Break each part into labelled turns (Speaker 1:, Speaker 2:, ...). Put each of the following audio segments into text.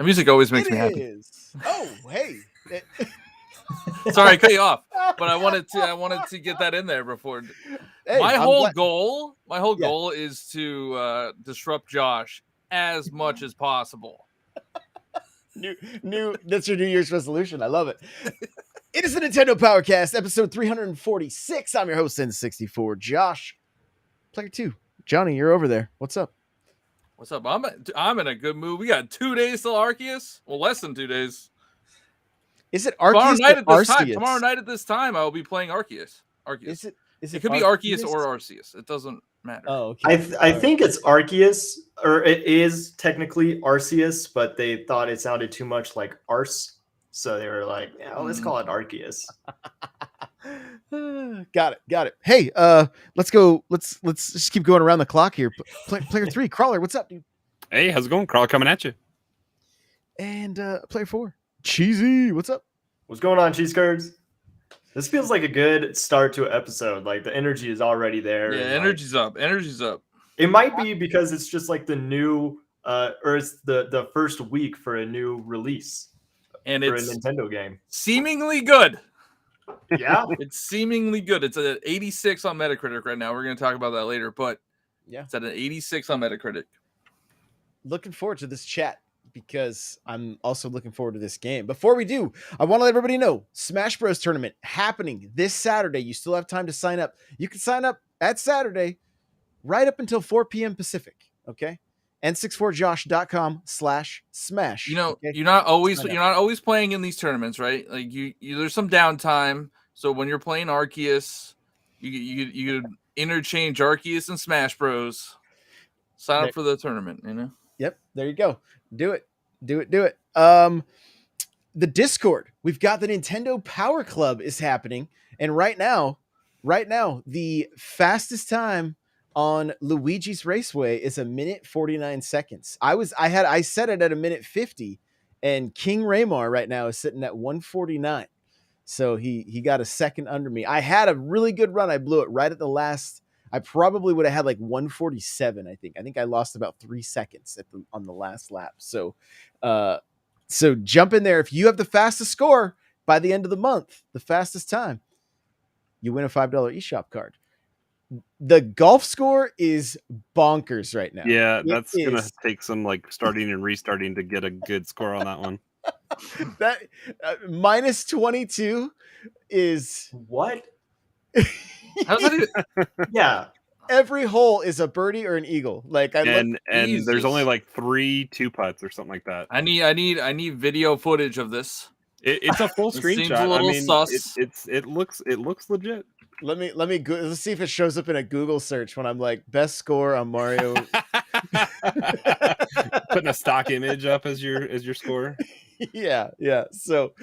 Speaker 1: The music always makes
Speaker 2: It
Speaker 1: me happy.
Speaker 2: is. Oh, hey.
Speaker 1: Sorry, I cut you off, but I wanted to get that in there before.
Speaker 2: Hey,
Speaker 1: my
Speaker 2: I'm
Speaker 1: whole
Speaker 2: glad-
Speaker 1: goal is to disrupt Josh as much as possible.
Speaker 2: New. That's your New Year's resolution. I love it. It is the Nintendo Powercast, episode 346. I'm your host, N64, Josh. Player 2. Johnny, you're over there. What's up?
Speaker 1: What's up? I'm in a good mood. We got 2 days till Arceus. Well, less than 2 days.
Speaker 2: Is it Arceus
Speaker 1: Tomorrow night at this time, I will be playing Arceus.
Speaker 2: Is it
Speaker 1: could be Arceus or Arceus. It doesn't matter.
Speaker 2: Oh, okay.
Speaker 3: I think it's Arceus, or it is technically Arceus, but they thought it sounded too much like Arce, so they were like, "Yeah, let's call it Arceus."
Speaker 2: Got it. Hey, let's go. Let's just keep going around the clock here. Player 3, Crawler, what's up, dude?
Speaker 4: Hey, how's it going? Crawler coming at you.
Speaker 2: And player 4, Cheesy, what's up?
Speaker 3: What's going on, cheese curds? This feels like a good start to an episode. Like the energy is already there.
Speaker 1: Yeah, energy's up. Energy's up.
Speaker 3: It might be because it's just like the new, or it's the first week for a new release,
Speaker 1: and
Speaker 3: for
Speaker 1: it's
Speaker 3: a Nintendo game.
Speaker 1: Seemingly good.
Speaker 3: Yeah,
Speaker 1: it's seemingly good. It's at 86 on Metacritic right now. We're going to talk about that later, but
Speaker 2: yeah,
Speaker 1: it's at an 86 on Metacritic.
Speaker 2: Looking forward to this chat because I'm also looking forward to this game. Before we do, I want to let everybody know Smash Bros tournament happening this Saturday. You still have time to sign up. You can sign up at Saturday right up until 4 p.m. Pacific. Okay. n64josh.com/smash.
Speaker 1: You know,
Speaker 2: okay?
Speaker 1: you're not always playing in these tournaments, right? Like you there's some downtime. So when you're playing Arceus, you interchange Arceus and Smash Bros. Sign up for the tournament, you know?
Speaker 2: Yep, there you go. Do it. The Discord, we've got the Nintendo Power Club is happening, and right now, the fastest time on Luigi's Raceway is 1:49. I set it at 1:50, and King Raymar right now is sitting at 1:49. So he got a second under me. I had a really good run. I blew it right at the last. I probably would have had like 1:47. I think I lost about 3 seconds on the last lap. So jump in there. If you have the fastest score by the end of the month, the fastest time, you win a $5 eShop card. The golf score is bonkers right now.
Speaker 4: Yeah, that's going to take some like starting and restarting to get a good score on that one.
Speaker 2: That minus 22 is
Speaker 3: what?
Speaker 1: How's that even?
Speaker 3: Yeah.
Speaker 2: Every hole is a birdie or an eagle. Like
Speaker 4: and there's only like 3 2-putts or something like that.
Speaker 1: I need video footage of this.
Speaker 4: It's a full screenshot.
Speaker 1: Seems a little sus.
Speaker 4: It looks legit.
Speaker 2: Let's see if it shows up in a Google search when I'm like best score on Mario.
Speaker 4: Putting a stock image up as your score.
Speaker 2: Yeah. So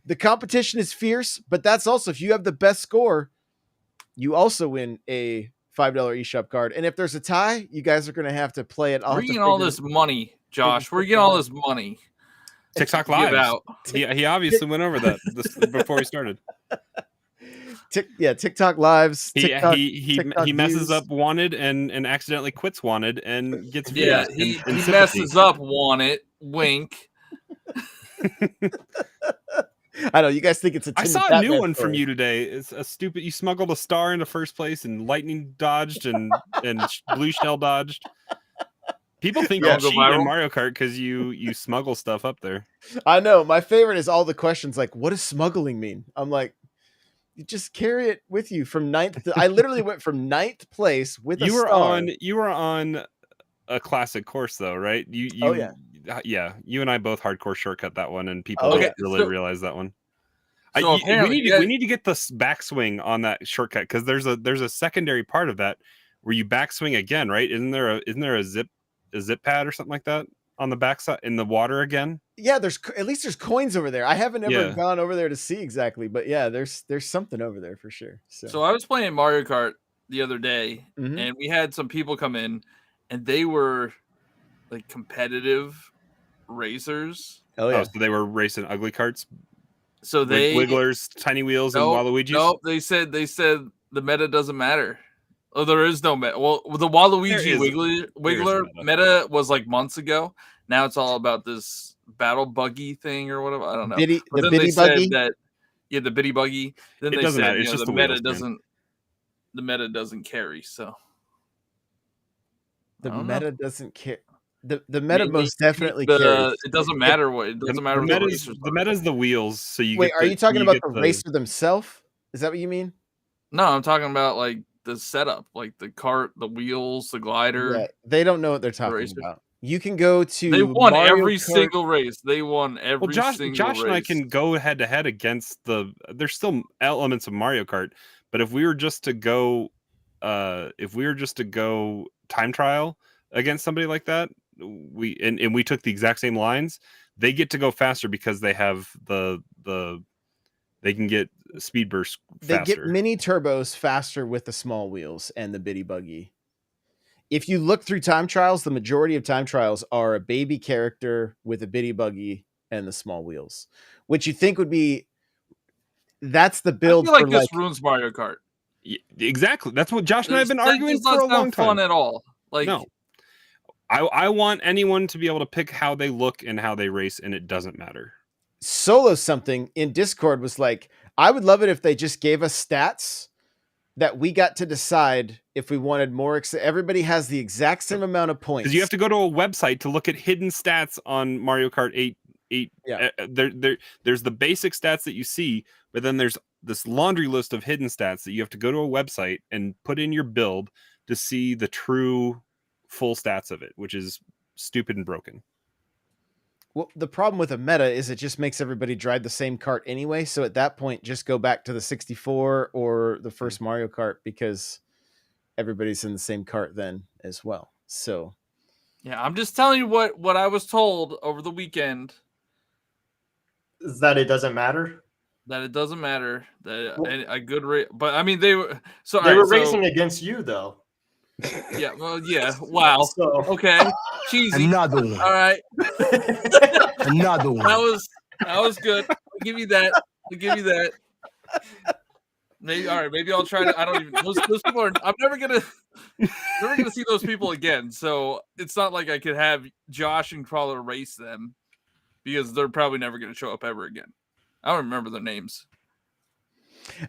Speaker 2: the competition is fierce, but that's also, if you have the best score, you also win a $5 eShop card. And if there's a tie, you guys are going to have to play it.
Speaker 1: We're getting all this money, Josh. We're getting all this money.
Speaker 4: TikTok Live. He obviously went over that before we started.
Speaker 2: TikTok Lives.
Speaker 4: He messes up Wanted and accidentally quits Wanted and gets
Speaker 1: he messes up Wanted. Wink.
Speaker 2: I know you guys think it's a.
Speaker 4: I saw a new one from you today. It's a stupid. You smuggled a star into first place and lightning dodged and blue shell dodged. People think you cheat in Mario Kart because you smuggle stuff up there.
Speaker 2: I know. My favorite is all the questions like, "What does smuggling mean?" I'm like, you just carry it with you from 9th. I literally went from 9th place with a star.
Speaker 4: You were on a classic course though, right? Yeah. You and I both hardcore shortcut that one, and people don't really realize that one.
Speaker 1: So
Speaker 4: we need to get the backswing on that shortcut because there's a secondary part of that where you backswing again, right? Isn't there a zip pad or something like that on the backside in the water again?
Speaker 2: Yeah, there's coins over there. I haven't ever gone over there to see exactly, but yeah, there's something over there for sure.
Speaker 1: So I was playing Mario Kart the other day, and we had some people come in, and they were like competitive racers.
Speaker 2: Oh yeah,
Speaker 4: so they were racing ugly carts.
Speaker 1: So they
Speaker 4: Wigglers, Tiny Wheels, and Waluigi's.
Speaker 1: No, they said the meta doesn't matter. Oh, there is no meta. Well, the Waluigi Wiggler meta was like months ago. now it's all about this battle buggy thing or whatever. I don't know.
Speaker 2: The
Speaker 1: then
Speaker 2: bitty
Speaker 1: they said
Speaker 2: buggy?
Speaker 1: that the bitty buggy. Then
Speaker 4: It
Speaker 1: they
Speaker 4: doesn't
Speaker 1: said
Speaker 4: matter. It's just
Speaker 1: the
Speaker 4: the
Speaker 1: meta
Speaker 4: wheels, man.
Speaker 1: doesn't. The meta doesn't carry, so
Speaker 2: The
Speaker 1: I don't
Speaker 2: meta
Speaker 1: know.
Speaker 2: doesn't care. The meta most definitely
Speaker 1: It
Speaker 2: carries.
Speaker 1: doesn't matter what it doesn't matter what the racers
Speaker 4: The
Speaker 1: are.
Speaker 4: meta's the wheels, so you
Speaker 2: Wait,
Speaker 4: get
Speaker 2: are you talking about
Speaker 4: get
Speaker 2: the racer themselves? Is that what you mean?
Speaker 1: No, I'm talking about like the setup, like the cart, the wheels, the glider.
Speaker 2: Yeah, they don't know what they're talking
Speaker 1: racers.
Speaker 2: about. You can go to
Speaker 1: They won
Speaker 2: Mario
Speaker 1: every
Speaker 2: Kart.
Speaker 1: single race. They won every single
Speaker 4: Josh
Speaker 1: race.
Speaker 4: and I can go head to head against there's still elements of Mario Kart, but if we were just to go time trial against somebody like that, we took the exact same lines, they get to go faster because they have they can get speed burst faster.
Speaker 2: They get mini turbos faster with the small wheels and the bitty buggy. If you look through time trials, the majority of time trials are a baby character with a bitty buggy and the small wheels, which you think would be. That's the build
Speaker 1: I feel
Speaker 2: for
Speaker 1: like this ruins Mario Kart.
Speaker 4: Exactly. That's what Josh and I have been arguing for a long time.
Speaker 1: Fun at all? Like
Speaker 4: no. I want anyone to be able to pick how they look and how they race, and it doesn't matter.
Speaker 2: Solo something in Discord was like, I would love it if they just gave us stats that we got to decide if we wanted more. Everybody has the exact same amount of points.
Speaker 4: Because you have to go to a website to look at hidden stats on Mario Kart 8.
Speaker 2: Yeah.
Speaker 4: There's the basic stats that you see, but then there's this laundry list of hidden stats that you have to go to a website and put in your build to see the true full stats of it, which is stupid and broken.
Speaker 2: Well, the problem with a meta is it just makes everybody drive the same kart anyway. So at that point, just go back to the 64 or the first Mario Kart because everybody's in the same kart then as well. So,
Speaker 1: yeah, I'm just telling you what I was told over the weekend.
Speaker 3: Is that it doesn't matter?
Speaker 1: That it doesn't matter. That
Speaker 3: Well,
Speaker 1: a good race, but I mean they were
Speaker 3: racing against you though.
Speaker 1: Yeah, well, yeah. Wow.
Speaker 3: So
Speaker 1: Okay. Cheesy.
Speaker 5: Another one.
Speaker 1: All right.
Speaker 5: Another one.
Speaker 1: That was good. I'll give you that. Maybe all right. Maybe I'll try to. I don't even. Those people are. I'm never gonna see those people again. So it's not like I could have Josh and Crawler race them because they're probably never gonna show up ever again. I don't remember their names.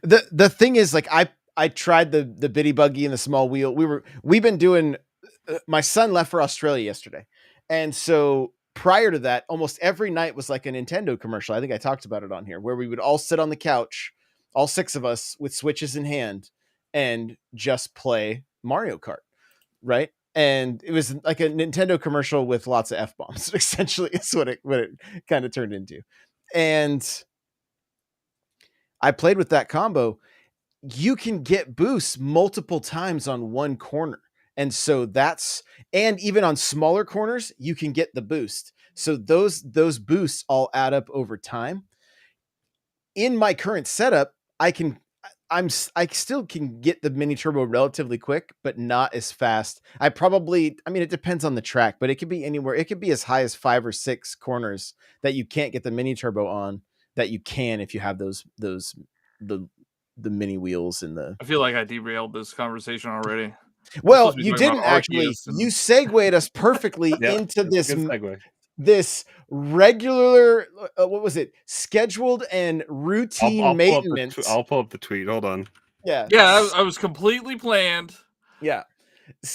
Speaker 2: the thing is, like, I tried the bitty buggy and the small wheel. We've been doing. My son left for Australia yesterday, and so prior to that, almost every night was like a Nintendo commercial. I think I talked about it on here, where we would all sit on the couch, all six of us with Switches in hand, and just play Mario Kart, right? And it was like a Nintendo commercial with lots of F-bombs. Essentially, is what it kind of turned into. And I played with that combo. You can get boosts multiple times on one corner. And so and even on smaller corners, you can get the boost. So those boosts all add up over time. In my current setup, I still can get the mini turbo relatively quick, but not as fast. I mean, it depends on the track, but it could be anywhere. It could be as high as 5 or 6 corners that you can't get the mini turbo on that you can if you have the mini wheels and the.
Speaker 1: I feel like I derailed this conversation already.
Speaker 2: Well, you didn't actually. You segued us perfectly into this regular, what was it? Scheduled and routine maintenance.
Speaker 4: I'll pull up the tweet. Hold on.
Speaker 2: Yeah.
Speaker 1: I was completely planned.
Speaker 2: Yeah.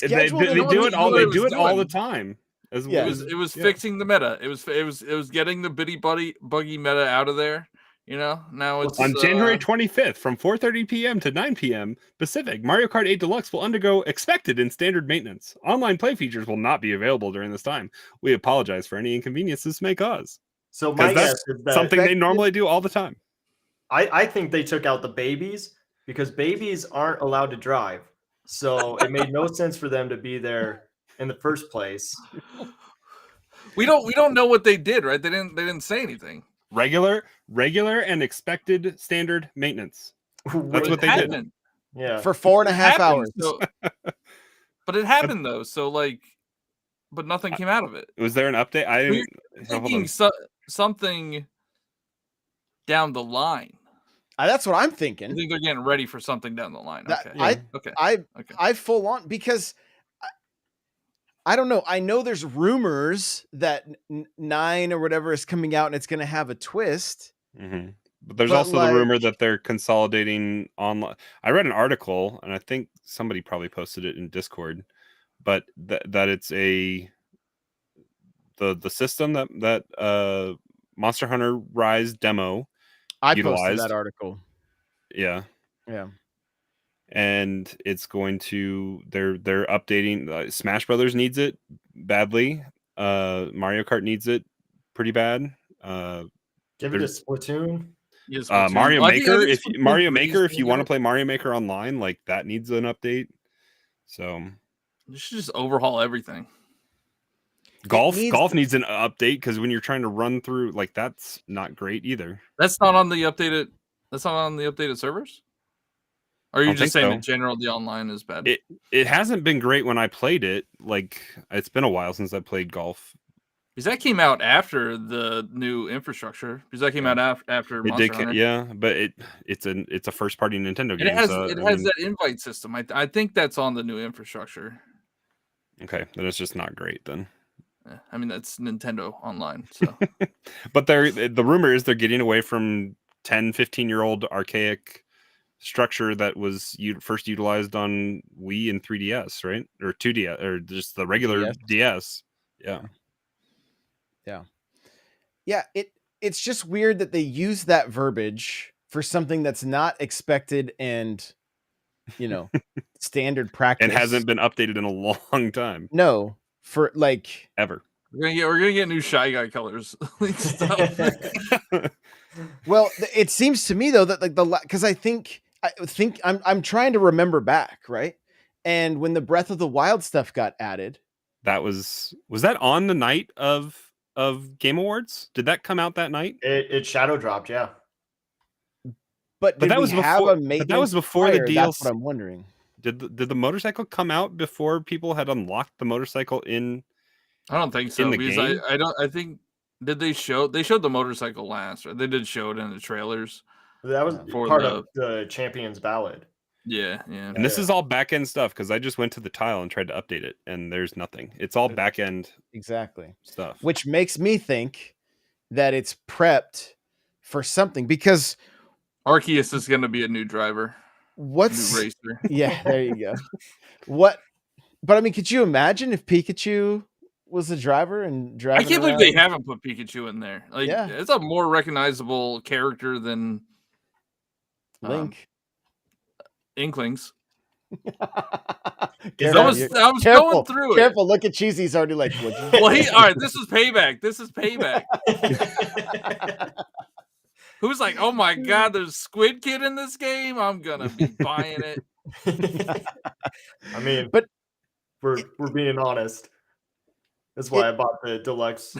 Speaker 4: They do it all the time.
Speaker 1: It was fixing the meta. It was getting the bitty buggy meta out of there. You know, now it's
Speaker 4: on January 25th from 4:30 p.m. to 9 p.m. Pacific. Mario Kart 8 Deluxe will undergo expected and standard maintenance. Online play features will not be available during this time. We apologize for any inconvenience this may cause.
Speaker 3: So my guess is that
Speaker 4: something they normally do all the time.
Speaker 3: I think they took out the babies because babies aren't allowed to drive. So it made no sense for them to be there in the first place.
Speaker 1: We don't know what they did, right? They didn't say anything.
Speaker 4: Regular and expected standard maintenance. That's what they did.
Speaker 3: Yeah.
Speaker 2: For 4.5 hours.
Speaker 1: But it happened though. So but nothing came out of it.
Speaker 4: Was there an update? I didn't
Speaker 1: thinking something down the line.
Speaker 2: That's what I'm thinking.
Speaker 1: I think they're getting ready for something down the line. Okay.
Speaker 2: I full on because I don't know. I know there's rumors that 9 or whatever is coming out and it's going to have a twist.
Speaker 4: Mm-hmm. But there's
Speaker 2: But,
Speaker 4: also the rumor that they're consolidating online. I read an article, and I think somebody probably posted it in Discord, but that it's the system that Monster Hunter Rise demo
Speaker 2: I
Speaker 4: utilized.
Speaker 2: posted that article.
Speaker 4: Yeah.
Speaker 2: Yeah.
Speaker 4: And it's going to they're updating. Smash Brothers needs it badly. Mario Kart needs it pretty bad.
Speaker 3: Give it a Splatoon.
Speaker 1: Yes,
Speaker 4: Mario
Speaker 1: Well,
Speaker 4: Maker.
Speaker 1: I think
Speaker 4: If you want to play Mario Maker online, like that needs an update. So
Speaker 1: you should just overhaul everything.
Speaker 4: Golf needs an update because when you're trying to run through, like, that's not great either.
Speaker 1: That's not on the updated. That's not on the updated servers. Or are you just saying in general the online is bad?
Speaker 4: It hasn't been great when I played it. Like, it's been a while since I played golf.
Speaker 1: Because that came out after the new infrastructure. Because that came out after Monster Hunter.
Speaker 4: Yeah, but it's a first party Nintendo game.
Speaker 1: It has that invite system. I think that's on the new infrastructure.
Speaker 4: Okay, then it's just not great then.
Speaker 1: I mean, that's Nintendo Online. So,
Speaker 4: but the rumor is they're getting away from 10, 15-year-old archaic structure that was first utilized on Wii and 3DS, right? Or 2DS, or just the regular DS. Yeah.
Speaker 2: It's just weird that they use that verbiage for something that's not expected and, standard practice.
Speaker 4: And hasn't been updated in a long time.
Speaker 2: No, for like
Speaker 4: ever.
Speaker 1: We're gonna get new Shy Guy colors.
Speaker 2: Well, it seems to me though that because I think I'm trying to remember back, right? And when the Breath of the Wild stuff got added,
Speaker 4: that was that on the night of Game Awards? Did that come out that night?
Speaker 3: It shadow dropped, yeah.
Speaker 2: But that was before.
Speaker 4: But that was before the DLC.
Speaker 2: That's what I'm wondering.
Speaker 4: Did the motorcycle come out before people had unlocked the motorcycle in?
Speaker 1: I don't think so. Because game? I think they showed the motorcycle last. Right? They did show it in the trailers.
Speaker 3: That was part of the Champions Ballad.
Speaker 1: Yeah.
Speaker 4: And this is all back end stuff because I just went to the tile and tried to update it, and there's nothing. It's all back end stuff,
Speaker 2: which makes me think that it's prepped for something because
Speaker 1: Arceus is going to be a new driver. New racer?
Speaker 2: Yeah, there you go. But I mean, could you imagine if Pikachu was the driver and driving?
Speaker 1: I can't believe they haven't put Pikachu in there. Like, it's a more recognizable character than
Speaker 2: Link.
Speaker 1: Inklings.
Speaker 2: I
Speaker 1: was going through it.
Speaker 2: Careful, look at Cheesy's already like.
Speaker 1: Well, all right. This is payback. Who's like, oh my god, there's Squid Kid in this game? I'm gonna be buying it.
Speaker 3: I mean,
Speaker 2: but
Speaker 3: we're being honest. That's why I bought the deluxe.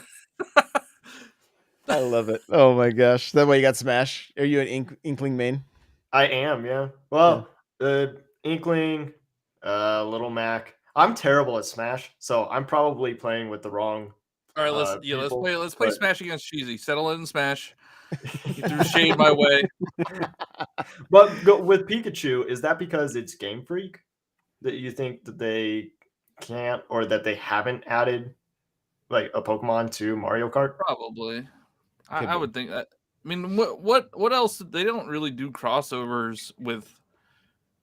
Speaker 2: I love it. Oh my gosh, that way you got Smash. Are you an Inkling main?
Speaker 3: I am, yeah. Well, the Inkling, Little Mac. I'm terrible at Smash, so I'm probably playing with the wrong.
Speaker 1: All right, let's play Smash against Cheesy. Settle in Smash. You threw shade my way.
Speaker 3: But with Pikachu, is that because it's Game Freak that you think that they can't or that they haven't added like a Pokemon to Mario Kart?
Speaker 1: Probably. I would think that. I mean, what else? They don't really do crossovers with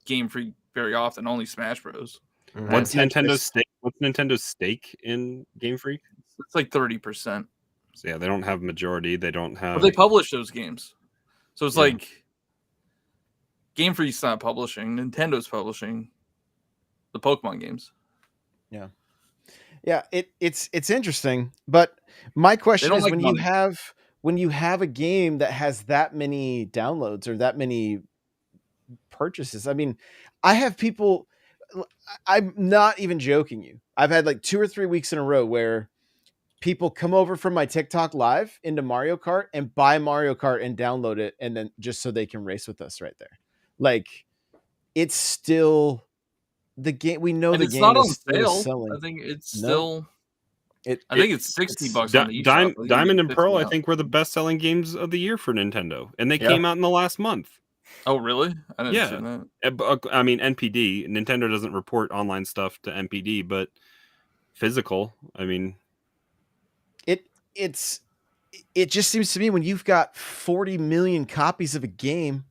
Speaker 1: Game Freak very often. Only Smash Bros.
Speaker 3: Mm-hmm.
Speaker 4: What's Nintendo's stake in Game Freak?
Speaker 1: It's like 30%.
Speaker 4: So yeah, they don't have majority. They don't have.
Speaker 1: But they publish those games, so it's like Game Freak's not publishing. Nintendo's publishing the Pokemon games.
Speaker 2: Yeah. It's interesting, but my question is when you have a game that has that many downloads or that many purchases. I mean, I have people. I'm not even joking you. I've had like 2 or 3 weeks in a row where people come over from my TikTok live into Mario Kart and buy Mario Kart and download it. And then just so they can race with us right there. Like it's still the game. We know the game is still selling.
Speaker 1: I think it's still, I think it's $60 on the eShop.
Speaker 4: Diamond and Pearl, I think were the best selling games of the year for Nintendo. And they came out in the last month.
Speaker 1: Oh, really? I didn't see that.
Speaker 4: I mean, NPD, Nintendo doesn't report online stuff to NPD, but physical. I mean,
Speaker 2: it just seems to me when you've got 40 million copies of a game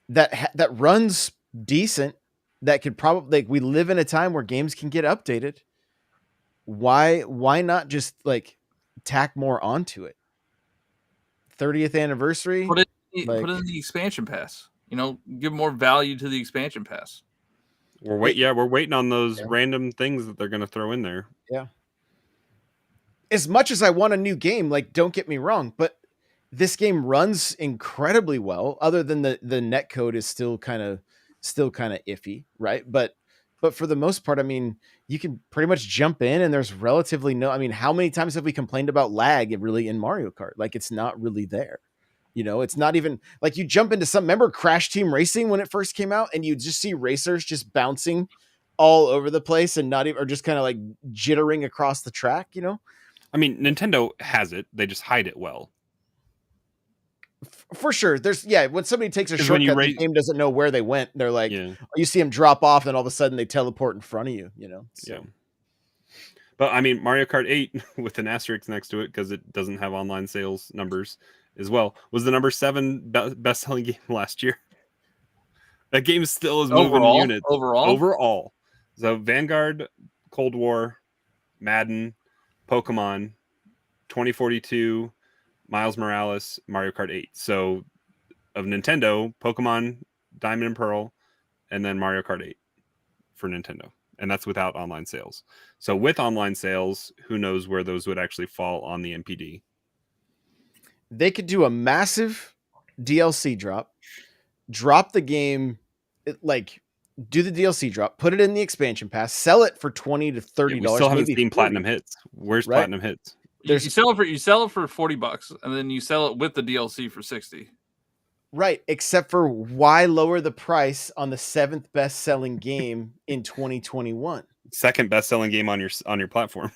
Speaker 2: that runs decent, that could probably, like, we live in a time where games can get updated. Why not just like tack more onto it? 30th anniversary.
Speaker 1: Put it in the expansion pass. Give more value to the expansion pass.
Speaker 4: we're waiting on those random things that they're going to throw in there.
Speaker 2: Yeah. As much as I want a new game, like, don't get me wrong, but this game runs incredibly well. Other than the net code is still kind of iffy, right? But for the most part, I mean, you can pretty much jump in and there's relatively no. I mean, how many times have we complained about lag really in Mario Kart? Like, it's not really there. It's not even like you jump into some. Remember Crash Team Racing when it first came out, and you just see racers just bouncing all over the place and not even, or just kind of like jittering across the track.
Speaker 4: I mean, Nintendo has it; they just hide it well.
Speaker 2: For sure. When somebody takes a shortcut, the game doesn't know where they went. They're like, you see them drop off, and all of a sudden they teleport in front of you. So.
Speaker 4: Yeah. But I mean, Mario Kart 8 with an asterisk next to it because it doesn't have online sales numbers as well was the number 7 best-selling game last year. That game still is moving units overall. So Vanguard, Cold War, Madden, Pokemon, 2042, Miles Morales, Mario Kart 8. So of Nintendo, Pokemon, Diamond and Pearl, and then Mario Kart 8 for Nintendo. And that's without online sales. So with online sales, who knows where those would actually fall on the NPD?
Speaker 2: They could do a massive DLC drop the game, do the DLC drop, put it in the expansion pass, sell it for $20 to $30.
Speaker 4: We still haven't seen Platinum Hits. Where's Platinum Hits?
Speaker 1: You sell it for $40, and then you sell it with the DLC for $60.
Speaker 2: Right, except for why lower the price on the 7th best-selling game in 2021?
Speaker 4: Second best-selling game on your platform.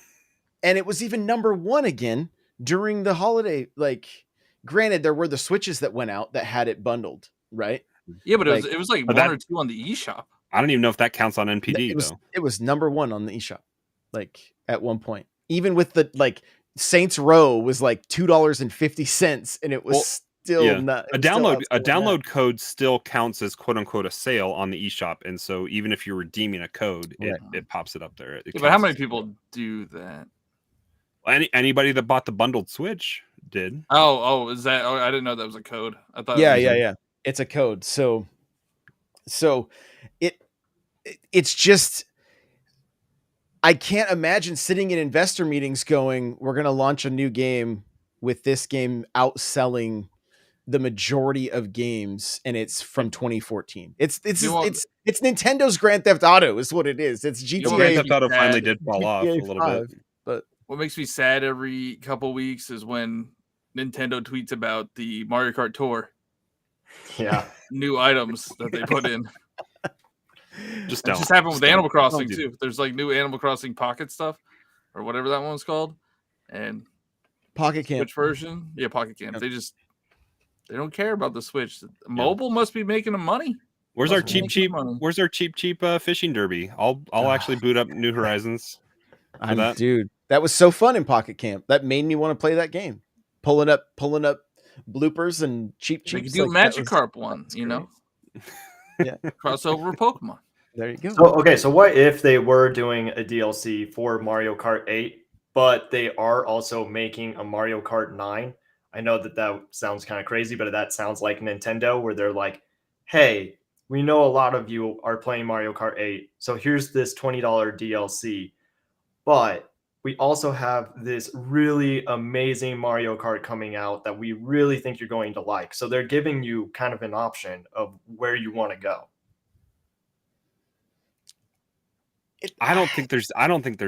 Speaker 2: And it was even number 1 again during the holiday. Like, granted, there were the Switches that went out that had it bundled, right?
Speaker 1: Yeah, but it was like 1 or 2 on the eShop.
Speaker 4: I don't even know if that counts on NPD, though.
Speaker 2: It was number 1 on the eShop, like, at one point. Even with the, like, Saints Row was like $2.50, and it was still not
Speaker 4: a download code still counts as quote unquote a sale on the eShop, and so even if you're redeeming a code, it pops it up there.
Speaker 1: But how many people do that?
Speaker 4: Anybody that bought the bundled Switch did.
Speaker 1: Is that? I didn't know that was a code. I thought.
Speaker 2: Yeah. It's a code. So it's just. I can't imagine sitting in investor meetings going, we're going to launch a new game with this game outselling the majority of games, and it's from 2014. It's Nintendo's Grand Theft Auto is what it is. It's GTA.
Speaker 4: Grand Theft Auto finally did fall off a little bit.
Speaker 2: But
Speaker 1: what makes me sad every couple weeks is when Nintendo tweets about the Mario Kart Tour.
Speaker 3: Yeah.
Speaker 1: New items that they put in.
Speaker 4: Just
Speaker 1: happened with Animal Crossing too. There's like new Animal Crossing Pocket stuff, or whatever that one's called, and
Speaker 2: Pocket Camp
Speaker 1: Switch version. Yeah, Pocket Camp. They don't care about the Switch. Mobile must be making them money.
Speaker 4: Where's our cheap fishing derby? I'll actually boot up New Horizons.
Speaker 2: Dude, that was so fun in Pocket Camp. That made me want to play that game. Pulling up bloopers and cheap.
Speaker 1: You can do Magikarp one,
Speaker 2: Yeah,
Speaker 1: crossover with Pokemon.
Speaker 2: There you go.
Speaker 3: So what if they were doing a DLC for Mario Kart 8, but they are also making a Mario Kart 9? I know that sounds kind of crazy, but that sounds like Nintendo, where they're like, hey, we know a lot of you are playing Mario Kart 8, so here's this $20 DLC, but we also have this really amazing Mario Kart coming out that we really think you're going to like. So they're giving you kind of an option of where you want to go.
Speaker 4: I don't think there's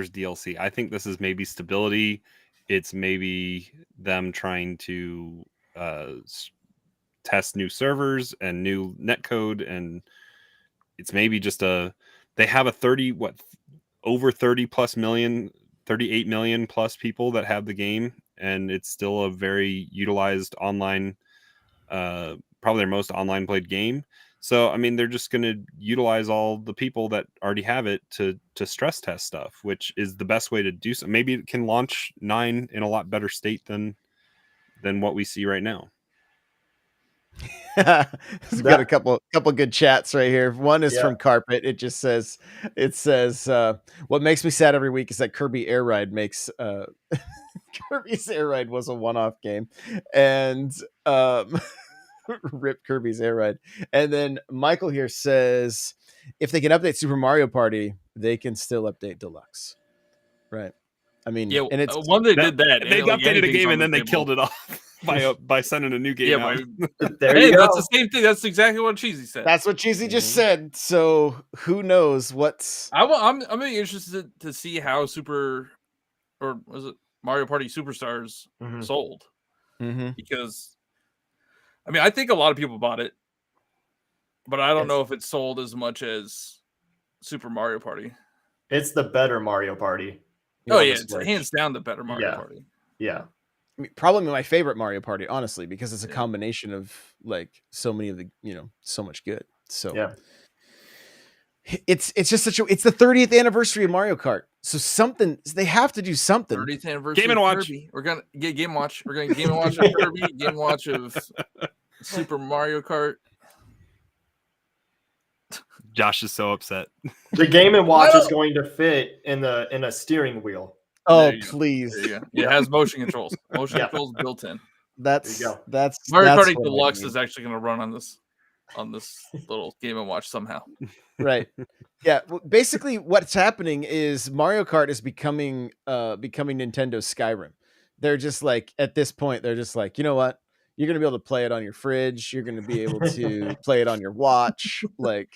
Speaker 4: DLC. I think this is maybe stability. It's maybe them trying to test new servers and new netcode, and it's maybe just they have a over 30 plus million, 38 million plus people that have the game, and it's still a very utilized online, probably their most online played game. So I mean, they're just going to utilize all the people that already have it to stress test stuff, which is the best way to do so. Maybe it can launch 9 in a lot better state than what we see right now.
Speaker 2: We've got a couple good chats right here. One is from Carpet. It just says, what makes me sad every week is that Kirby Air Ride makes Kirby's Air Ride was a one-off game, and rip Kirby's Air Ride. And then Michael here says, if they can update Super Mario Party, they can still update Deluxe. Right. I mean,
Speaker 1: and
Speaker 2: it's
Speaker 1: one they did that.
Speaker 4: They updated a game and then they killed it off by sending a new game out.
Speaker 3: There you go.
Speaker 1: That's the same thing. That's exactly what Cheesy said.
Speaker 2: That's what Cheesy just said. So who knows what's...
Speaker 1: I'm really interested to see how Mario Party Superstars sold. Because, I mean, I think a lot of people bought it, but I don't know if it sold as much as Super Mario Party.
Speaker 3: It's the better Mario Party.
Speaker 1: It's hands down the better Mario Party.
Speaker 3: Yeah.
Speaker 2: I mean, probably my favorite Mario Party, honestly, because it's a combination of like so many of the, so much good. So it's just it's the 30th anniversary of Mario Kart. So they have to do something.
Speaker 1: 30th anniversary.
Speaker 4: Game and Watch.
Speaker 1: Kirby. We're gonna get Game Watch. We're gonna Game and Watch of Kirby. Game and Watch of Super Mario Kart.
Speaker 4: Josh is so upset.
Speaker 3: The Game and Watch is going to fit in a steering wheel.
Speaker 2: Oh, please!
Speaker 1: It has motion controls. Motion controls built in.
Speaker 2: That's
Speaker 1: Mario Party Deluxe is actually going to run on this little Game and Watch somehow.
Speaker 2: Right. Yeah. Well, basically, what's happening is Mario Kart is becoming Nintendo's Skyrim. They're just like, at this point, they're just like, you know what? You're going to be able to play it on your fridge. You're going to be able to play it on your watch. Like,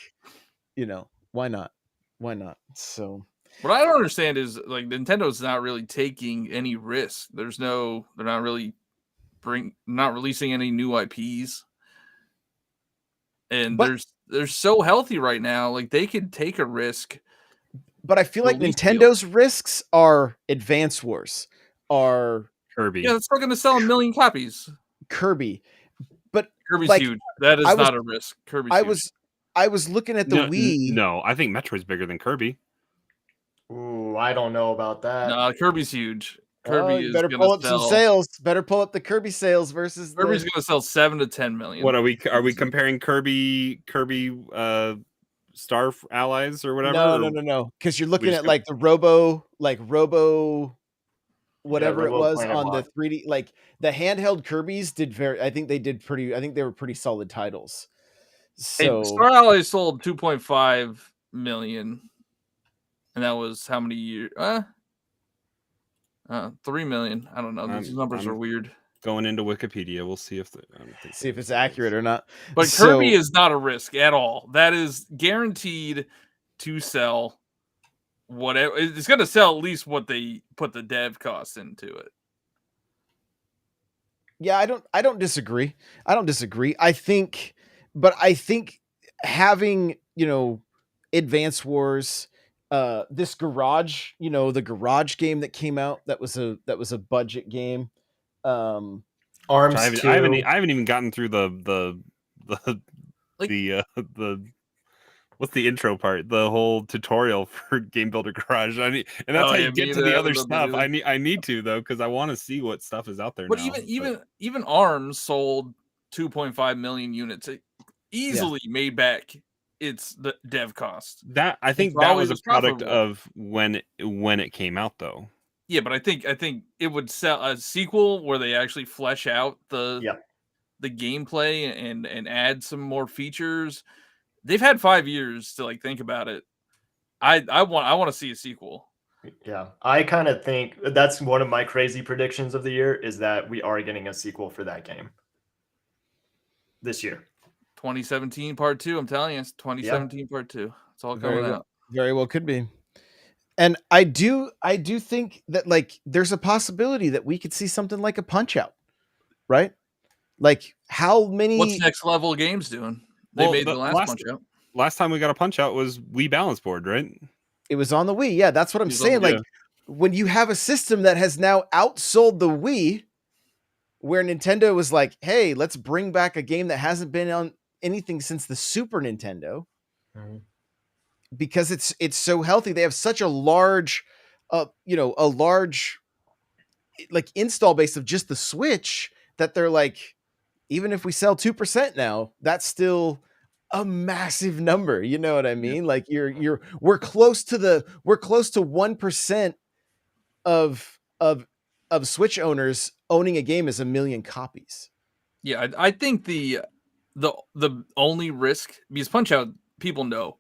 Speaker 2: why not? Why not? So
Speaker 1: what I don't understand is like Nintendo's not really taking any risk. They're not really not releasing any new IPs. And they're so healthy right now. Like they could take a risk.
Speaker 2: But I feel like Nintendo's risks are Advance Wars, are
Speaker 4: Kirby.
Speaker 1: Yeah, it's still going to sell 1 million copies.
Speaker 2: Kirby. But
Speaker 1: Kirby's huge. That is not a risk. Kirby's huge.
Speaker 2: I was looking at the Wii.
Speaker 4: No, I think Metroid's bigger than Kirby.
Speaker 3: Ooh, I don't know about that.
Speaker 1: No, Kirby's huge. Kirby is
Speaker 2: better pull up some sales. Better pull up the Kirby sales versus
Speaker 1: Kirby's going to sell 7 to 10 million.
Speaker 4: What are we comparing Kirby Star Allies or whatever?
Speaker 2: No. Because you're looking at like the Robo, whatever it was on the 3D, like the handheld Kirby's I think they were pretty solid titles. So
Speaker 1: Star Allies sold 2.5 million, and that was how many years? 3 million. I don't know. These numbers are weird.
Speaker 4: Going into Wikipedia, we'll see if
Speaker 2: it's accurate or not.
Speaker 1: But Kirby is not a risk at all. That is guaranteed to sell. Whatever it's going to sell, at least what they put the dev cost into it.
Speaker 2: Yeah, I don't disagree. I think having, Advance Wars, this Garage, the Garage game that came out, that was a budget game.
Speaker 3: Arms.
Speaker 4: I haven't even gotten through the what's the intro part? The whole tutorial for Game Builder Garage. That's how you get to the other stuff. I need to though, because I want to see what stuff is out there.
Speaker 1: But even Arms sold 2.5 million units. It easily made back its the dev cost.
Speaker 4: That I think that was a product of when it came out though.
Speaker 1: Yeah, but I think it would sell a sequel where they actually flesh out the gameplay and add some more features. They've had 5 years to think about it. I want to see a sequel.
Speaker 3: Yeah, I kind of think that's one of my crazy predictions of the year is that we are getting a sequel for that game this year.
Speaker 1: 2017 part 2. I'm telling you, it's 2017 part 2. It's all coming out.
Speaker 2: Very well could be. And I do think that there's a possibility that we could see something like a Punch-Out, right? Like how many?
Speaker 1: What's Next Level Games doing? They made the last Punch-Out.
Speaker 4: Last time we got a Punch-Out was Wii Balance Board, right?
Speaker 2: It was on the Wii. Yeah, that's what I'm saying. When you have a system that has now outsold the Wii, where Nintendo was like, "Hey, let's bring back a game that hasn't been anything since the Super Nintendo
Speaker 3: Mhm.
Speaker 2: because it's so healthy. They have such a large, a large like install base of just the Switch that they're like, even if we sell 2% now, that's still a massive number. You know what I mean? Like we're close to 1% of Switch owners owning a game is 1 million copies.
Speaker 1: Yeah, I think the only risk, because Punch Out, people know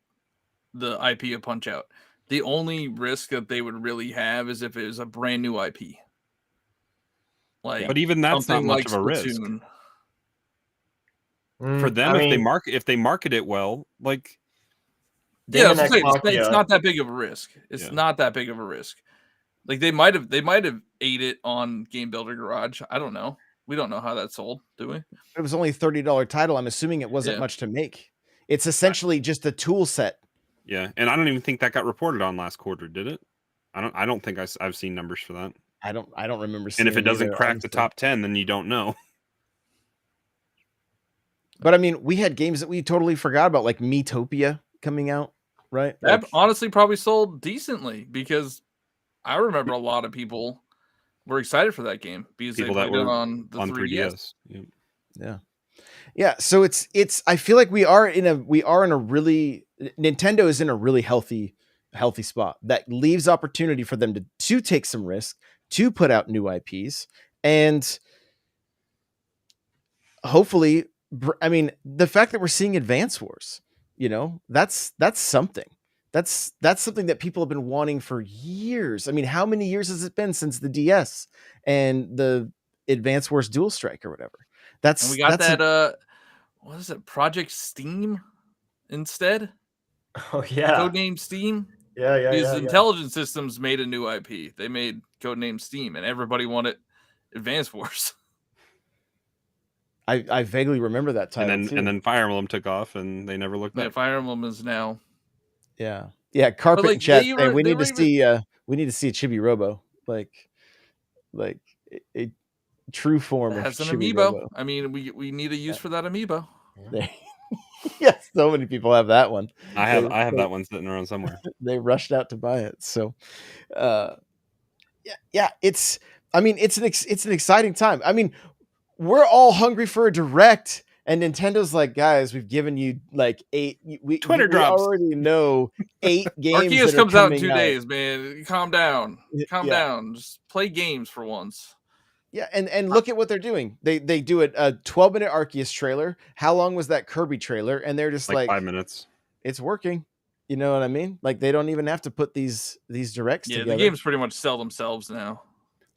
Speaker 1: the IP of Punch Out. The only risk that they would really have is if it was a brand new IP. Like,
Speaker 4: but even that's not
Speaker 1: something
Speaker 4: much
Speaker 1: like
Speaker 4: of a risk
Speaker 1: Splatoon.
Speaker 4: for them.
Speaker 3: I
Speaker 4: If
Speaker 3: mean,
Speaker 4: they market it well, like
Speaker 1: Yeah, I was
Speaker 3: Daemon
Speaker 1: saying,
Speaker 3: X
Speaker 1: it's
Speaker 3: Machina-
Speaker 1: not that big of a risk. It's
Speaker 4: Yeah.
Speaker 1: not that big of a risk. Like they might have ate it on Game Builder Garage. I don't know. We don't know how that sold, do we?
Speaker 2: It was only a $30 title. I'm assuming it wasn't
Speaker 1: Yeah.
Speaker 2: much to make. It's essentially just a tool set.
Speaker 4: yeah, and I don't even think that got reported on last quarter, did it? I don't think I've seen numbers for that.
Speaker 2: I don't remember seeing
Speaker 4: And if it doesn't
Speaker 2: either,
Speaker 4: crack
Speaker 2: honestly.
Speaker 4: the top 10, then you don't know.
Speaker 2: But I mean, we had games that we totally forgot about, like Miitopia coming out, right?
Speaker 1: That
Speaker 2: Like,
Speaker 1: honestly probably sold decently because I remember a lot of people were excited for that game because
Speaker 4: People
Speaker 1: they
Speaker 4: that
Speaker 1: played it
Speaker 4: were
Speaker 1: on the 3DS.
Speaker 4: Yeah.
Speaker 2: yeah. So it's. I feel like we are in a really, Nintendo is in a really healthy spot that leaves opportunity for them to take some risk, to put out new IPs, and hopefully, I mean, the fact that we're seeing Advance Wars, that's something. That's something that people have been wanting for years. I mean, how many years has it been since the DS and the Advance Wars Dual Strike or whatever?
Speaker 1: And we got that what is it, Project Steam instead?
Speaker 3: Oh yeah.
Speaker 1: Codename Steam?
Speaker 3: Yeah.
Speaker 1: Because Intelligent Systems made a new IP. They made Codename Steam, and everybody wanted Advance Wars.
Speaker 2: I vaguely remember that title
Speaker 4: And then Fire Emblem took off, and they never looked
Speaker 1: Yeah,
Speaker 4: back.
Speaker 1: Fire Emblem is now.
Speaker 2: Yeah. Carpet
Speaker 1: like,
Speaker 2: in chat
Speaker 1: they
Speaker 2: saying
Speaker 1: were-
Speaker 2: we
Speaker 1: they
Speaker 2: need
Speaker 1: were
Speaker 2: to see a Chibi Robo, like a true form
Speaker 1: It
Speaker 2: of
Speaker 1: has an
Speaker 2: Chibi
Speaker 1: amiibo.
Speaker 2: Robo.
Speaker 1: I mean, we need a use for that amiibo.
Speaker 2: Yeah, so many people have that one.
Speaker 4: I have that one sitting around somewhere.
Speaker 2: They rushed out to buy it. So, yeah, it's an exciting time. I mean, we're all hungry for a direct, and Nintendo's like, guys, we've given you like 8. We
Speaker 4: Drops.
Speaker 2: already know 8 games.
Speaker 1: Arceus
Speaker 2: that
Speaker 1: comes
Speaker 2: are
Speaker 1: out in
Speaker 2: coming
Speaker 1: 2 days, man. Calm down. Calm
Speaker 2: Yeah.
Speaker 1: down. Just play games for once.
Speaker 2: Yeah, and look at what they're doing. They do a 12-minute Arceus trailer. How long was that Kirby trailer? And they're just like
Speaker 4: 5 minutes.
Speaker 2: It's working. You know what I mean? Like they don't even have to put these directs together.
Speaker 1: The games pretty much sell themselves now.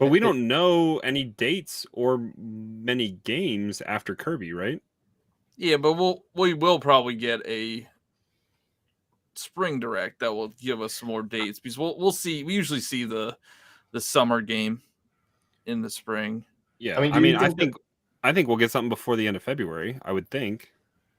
Speaker 4: But we don't know any dates or many games after Kirby, right?
Speaker 1: Yeah, but we will probably get a spring direct that will give us some more dates because we'll see. We usually see the summer game in the spring.
Speaker 4: Yeah,
Speaker 3: I mean,
Speaker 4: I think we'll get something before the end of February. I would think.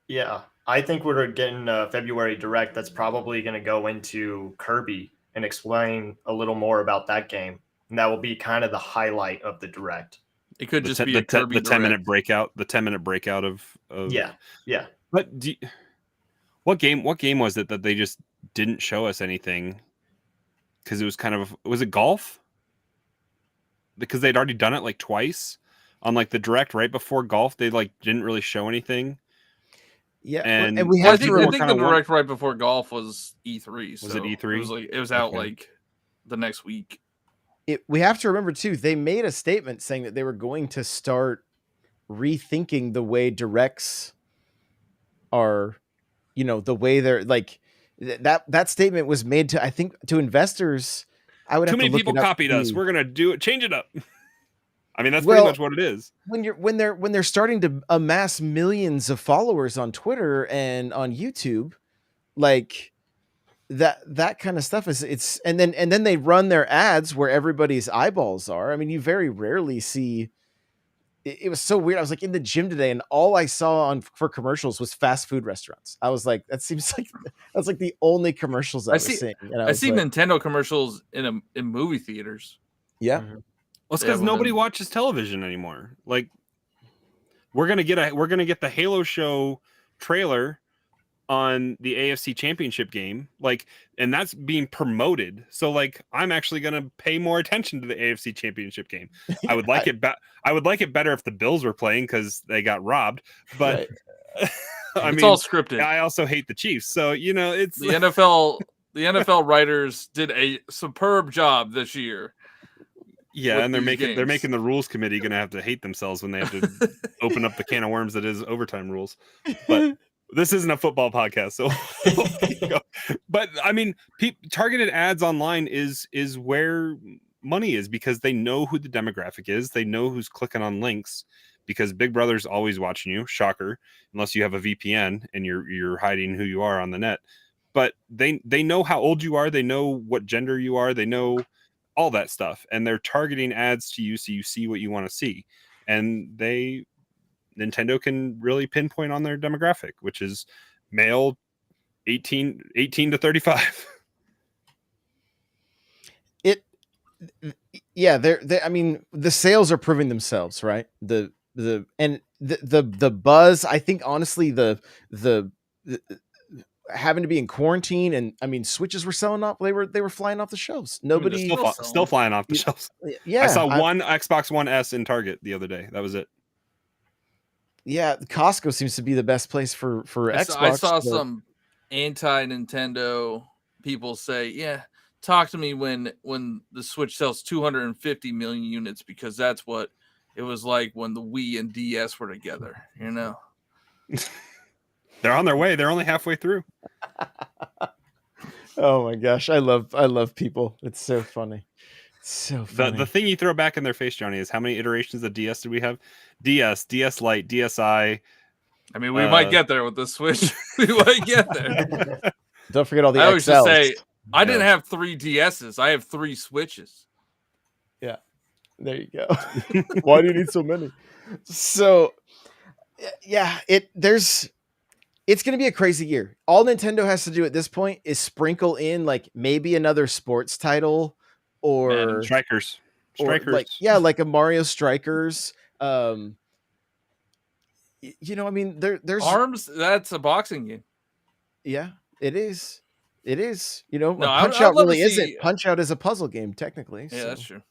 Speaker 3: Yeah, I think we're getting a February direct that's probably going to go into Kirby and explain a little more about that game, and that will be kind of the highlight of the direct.
Speaker 1: It could just be a Kirby
Speaker 4: the 10-minute
Speaker 1: direct.
Speaker 4: breakout. The 10-minute breakout of
Speaker 3: Yeah.
Speaker 4: But what game was it that they just didn't show us anything? Because it was was it golf? Because they'd already done it like twice on like the direct right before golf. They like didn't really show anything.
Speaker 2: Yeah,
Speaker 4: and
Speaker 2: we
Speaker 1: I
Speaker 2: have
Speaker 1: think the direct right before golf was E3.
Speaker 4: Was it E3?
Speaker 1: It was out like the next week.
Speaker 2: We have to remember too. They made a statement saying that they were going to start rethinking the way directs are, the way they're like that statement was made to, I think, to investors. I would
Speaker 4: too
Speaker 2: have
Speaker 4: many
Speaker 2: to look
Speaker 4: people
Speaker 2: it up
Speaker 4: copied us. We're gonna do it. Change it up. I mean, that's
Speaker 2: Well,
Speaker 4: pretty much what it is.
Speaker 2: When they're starting to amass millions of followers on Twitter and on YouTube, like that kind of stuff is and then they run their ads where everybody's eyeballs are. I mean, you very rarely see. It was so weird. I was like in the gym today, and all I saw for commercials was fast food restaurants. I was like, that seems like that's like the only commercials I was seeing. And
Speaker 1: I see Nintendo commercials in movie theaters.
Speaker 2: Yeah.
Speaker 3: Mm-hmm.
Speaker 4: Well, it's because nobody watches television anymore. Like we're gonna get the Halo show trailer on the AFC Championship game, like, and that's being promoted. So like, I'm actually going to pay more attention to the AFC Championship game. I would like I would like it better if the Bills were playing because they got robbed. But
Speaker 1: it's all scripted.
Speaker 4: I also hate the Chiefs, so it's
Speaker 1: the NFL. The NFL writers did a superb job this year.
Speaker 4: Yeah, and they're making the rules committee going to have to hate themselves when they have to open up the can of worms that is overtime rules. But this isn't a football podcast, so. But I mean, targeted ads online is where money is because they know who the demographic is. They know who's clicking on links because Big Brother's always watching you. Shocker, unless you have a VPN and you're hiding who you are on the net. But they know how old you are. They know what gender you are. They know all that stuff, and they're targeting ads to you so you see what you want to see. And Nintendo can really pinpoint on their demographic, which is male 18 to 35.
Speaker 2: I mean, the sales are proving themselves, right? The buzz, I think honestly the having to be in quarantine, and I mean Switches were selling off, they were flying off the shelves. Nobody
Speaker 4: still flying off the shelves.
Speaker 2: Yeah,
Speaker 4: I saw one Xbox One S in Target the other day. That was it.
Speaker 2: Yeah, Costco seems to be the best place for Xbox.
Speaker 1: I saw some anti-Nintendo people say, yeah, talk to me when the Switch sells 250 million units because that's what it was like when the Wii and DS were together,
Speaker 4: They're on their way. They're only halfway through.
Speaker 2: Oh my gosh, I love people. It's so funny. So funny.
Speaker 4: The thing you throw back in their face, Johnny, is how many iterations of DS did we have? DS Lite, DSi.
Speaker 1: I mean, we might get there with the Switch. We might get there.
Speaker 2: Don't forget all the
Speaker 1: I always
Speaker 2: XLs.
Speaker 1: just say, I didn't have 3 DSs. I have 3 Switches.
Speaker 2: Yeah, there you go. Why do you need so many? So, yeah, it's going to be a crazy year. All Nintendo has to do at this point is sprinkle in like maybe another sports title or
Speaker 4: Strikers.
Speaker 2: Like a Mario Strikers. I mean, there's
Speaker 1: Arms. That's a boxing game.
Speaker 2: Yeah, it is.
Speaker 1: No,
Speaker 2: Punch Out really isn't. Punch Out is a puzzle game technically.
Speaker 1: Yeah, that's true.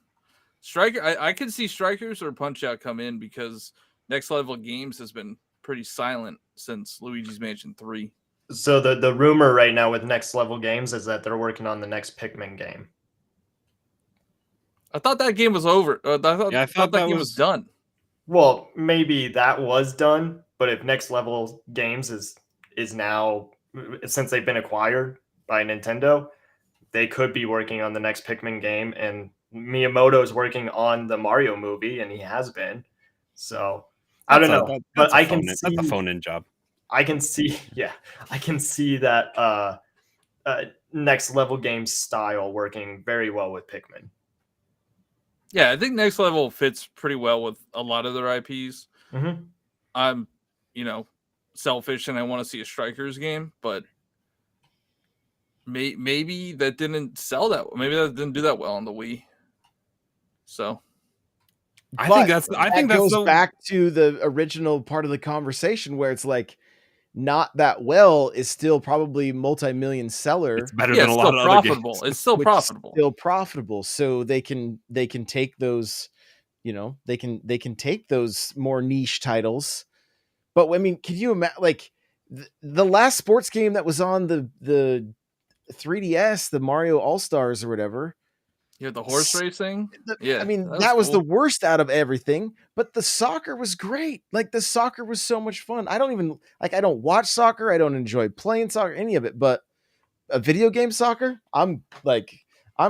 Speaker 1: Striker. I can see Strikers or Punch Out come in because Next Level Games has been pretty silent since Luigi's Mansion 3.
Speaker 3: So the rumor right now with Next Level Games is that they're working on the next Pikmin game.
Speaker 1: I thought that game was over. I thought that game was done.
Speaker 3: Well, maybe that was done, but if Next Level Games is now, since they've been acquired by Nintendo, they could be working on the next Pikmin game, and Miyamoto is working on the Mario movie, and he has been. So I don't know, but I can see
Speaker 4: that's a phone-in job.
Speaker 3: I can see that Next Level Games style working very well with Pikmin.
Speaker 1: Yeah, I think Next Level fits pretty well with a lot of their IPs.
Speaker 3: Mm-hmm.
Speaker 1: I'm, selfish and I want to see a Strikers game, but maybe that didn't sell that. Maybe that didn't do that well on the Wii. So
Speaker 2: I think that goes back to the original part of the conversation where it's like not that well is still probably multi-million seller.
Speaker 4: It's better than a lot of other games.
Speaker 1: It's still profitable.
Speaker 2: Still profitable. So they can take those, they can take those more niche titles. But I mean, can you imagine like the last sports game that was on the 3DS, the Mario All-Stars or whatever?
Speaker 1: Yeah, the horse racing. Yeah,
Speaker 2: I mean, that was cool. The worst out of everything, but the soccer was great. Like the soccer was so much fun. I don't watch soccer. I don't enjoy playing soccer, any of it, but a video game soccer, I'm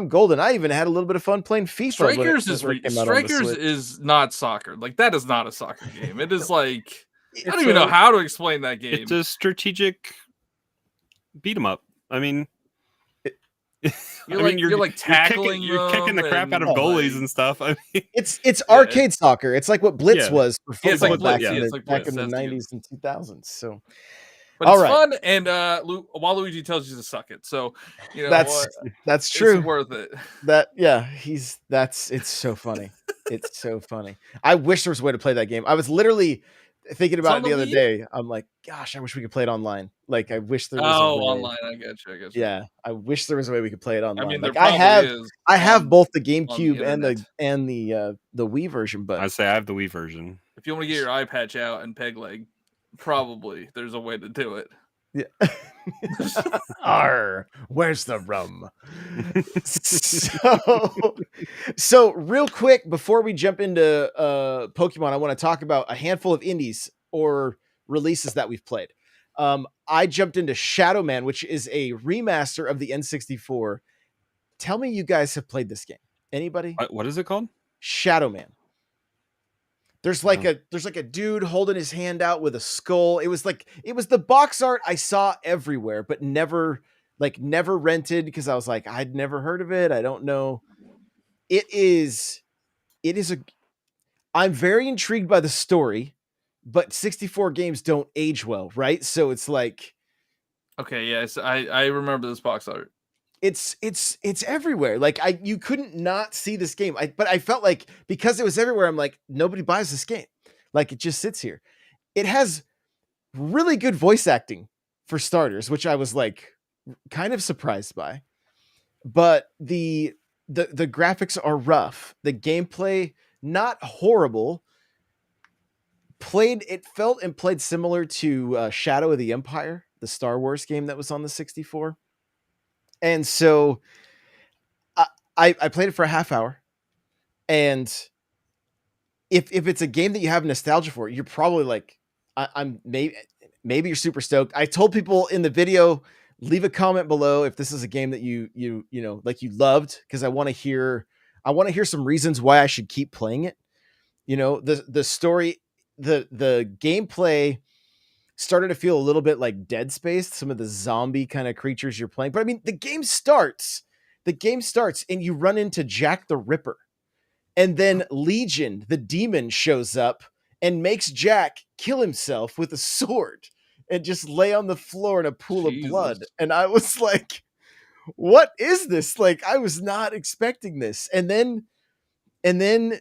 Speaker 2: golden. I even had a little bit of fun playing FIFA.
Speaker 1: Strikers is not soccer. Like that is not a soccer game. It is like, I don't even know how to explain that game.
Speaker 4: It's a strategic beat 'em up. I mean,
Speaker 1: you're like tackling.
Speaker 4: You're kicking the crap out of goalies and stuff. I mean,
Speaker 2: it's arcade soccer. It's like what Blitz was for football back in the 90s and 2000s. So,
Speaker 1: but it's fun, and Waluigi tells you to suck it. So
Speaker 2: that's true.
Speaker 1: It's worth it.
Speaker 2: It's so funny. It's so funny. I wish there was a way to play that game. I was literally thinking about
Speaker 1: on
Speaker 2: it the
Speaker 1: the
Speaker 2: other
Speaker 1: Wii?
Speaker 2: day. I'm like, gosh, I wish we could play it online. Like, I wish there was a way.
Speaker 1: Online. I got you.
Speaker 2: Yeah, I wish there was a way we could play it online.
Speaker 1: I mean, there
Speaker 2: like I
Speaker 1: probably is.
Speaker 2: have both the
Speaker 1: on the
Speaker 2: GameCube
Speaker 1: internet.
Speaker 2: and the Wii version, but
Speaker 4: I say I have the Wii version.
Speaker 1: If you want to get your eye patch out and peg leg, probably there's a way to do it.
Speaker 2: yeah. Arr, where's the rum? So real quick before we jump into Pokemon, I want to talk about a handful of indies or releases that we've played. I jumped into Shadow Man, which is a remaster of the N64. Tell me you guys have played this game. Anybody?
Speaker 4: What is it called?
Speaker 2: Shadow Man. There's like a dude holding his hand out with a skull. It was the box art I saw everywhere, but never rented because I was like, I'd never heard of it. I don't know. I'm very intrigued by the story, but 64 games don't age well, right? So it's like,
Speaker 1: okay, yes, I remember this box art.
Speaker 2: It's everywhere. Like you couldn't not see this game. But I felt like because it was everywhere, I'm like, nobody buys this game. Like it just sits here. It has really good voice acting for starters, which I was like kind of surprised by. But the graphics are rough. The gameplay not horrible. It felt and played similar to Shadow of the Empire, the Star Wars game that was on the 64. And so I played it for a half hour. And if it's a game that you have nostalgia for, you're probably like, I'm maybe you're super stoked. I told people in the video, leave a comment below if this is a game that you know, like you loved, because I want to hear some reasons why I should keep playing it. You know, the story, the gameplay started to feel a little bit like Dead Space, some of the zombie kind of creatures you're playing. But I mean, the game starts and you run into Jack the Ripper. And then Legion, the demon, shows up and makes Jack kill himself with a sword and just lay on the floor in a pool of blood. And I was like, what is this? Like, I was not expecting this. And then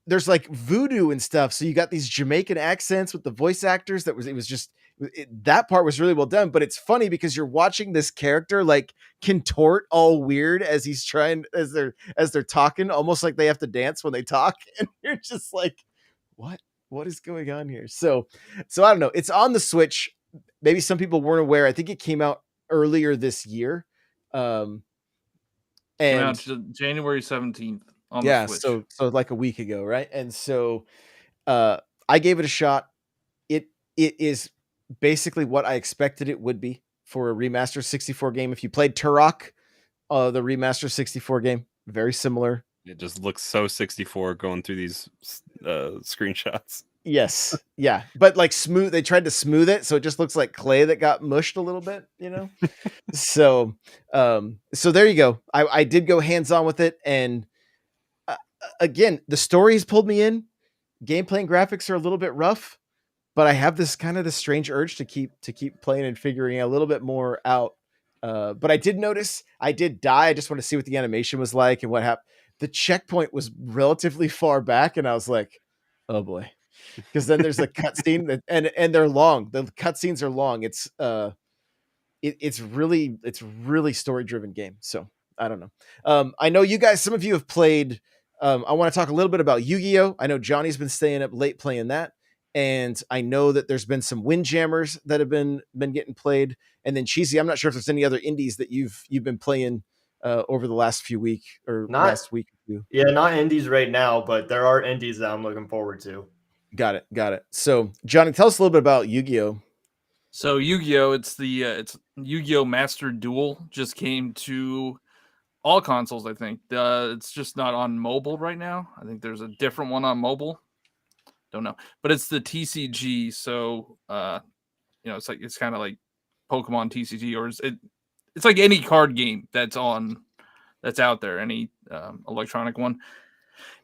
Speaker 2: there's like voodoo and stuff. So you got these Jamaican accents with the voice actors. That part was really well done. But it's funny because you're watching this character like contort all weird as he's trying, as they're talking, almost like they have to dance when they talk. And you're just like, what is going on here? So I don't know. It's on the Switch. Maybe some people weren't aware. I think it came out earlier this year. And
Speaker 1: January 17th. On the Switch.
Speaker 2: So like a week ago, right? And so I gave it a shot. It is basically what I expected it would be for a remastered 64 game. If you played Turok, the remastered 64 game, very similar.
Speaker 4: It just looks so 64 going through these screenshots.
Speaker 2: Yes, yeah, but like smooth. They tried to smooth it, so it just looks like clay that got mushed a little bit, you know. So there you go. I did go hands on with it, and again, the story has pulled me in. Gameplay and graphics are a little bit rough, but I have this strange urge to keep playing and figuring a little bit more out. But I did notice I did die. I just want to see what the animation was like and what happened. The checkpoint was relatively far back, and I was like, oh boy. Because then there's a cutscene and they're long. The cutscenes are long. It's really story-driven game. So I don't know. I know you guys, some of you have played. I want to talk a little bit about Yu-Gi-Oh! I know Johnny's been staying up late playing that. And I know that there's been some Windjammers that have been getting played. And then Cheesy, I'm not sure if there's any other indies that you've been playing over the last few weeks or last week or two.
Speaker 3: Yeah, not indies right now, but there are indies that I'm looking forward to.
Speaker 2: Got it. So Johnny, tell us a little bit about Yu-Gi-Oh!
Speaker 1: So Yu-Gi-Oh! It's Yu-Gi-Oh! Master Duel just came to all consoles, I think. It's just not on mobile right now. I think there's a different one on mobile. Don't know, but it's the TCG. So, it's kind of like Pokemon TCG, or it's like any card game that's out there, any electronic one.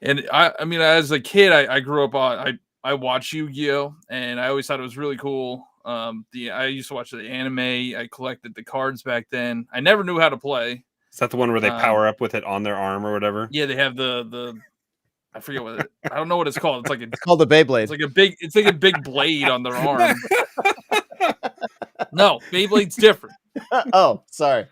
Speaker 1: And I mean, as a kid, I grew up on, I watched Yu-Gi-Oh! And I always thought it was really cool. I used to watch the anime. I collected the cards back then. I never knew how to play.
Speaker 4: Is that the one where they power up with it on their arm or whatever?
Speaker 1: Yeah, they have the I forget what I don't know what it's called.
Speaker 2: It's called the Beyblade.
Speaker 1: It's like a big blade on their arm. No, Beyblade's different.
Speaker 2: Oh, sorry.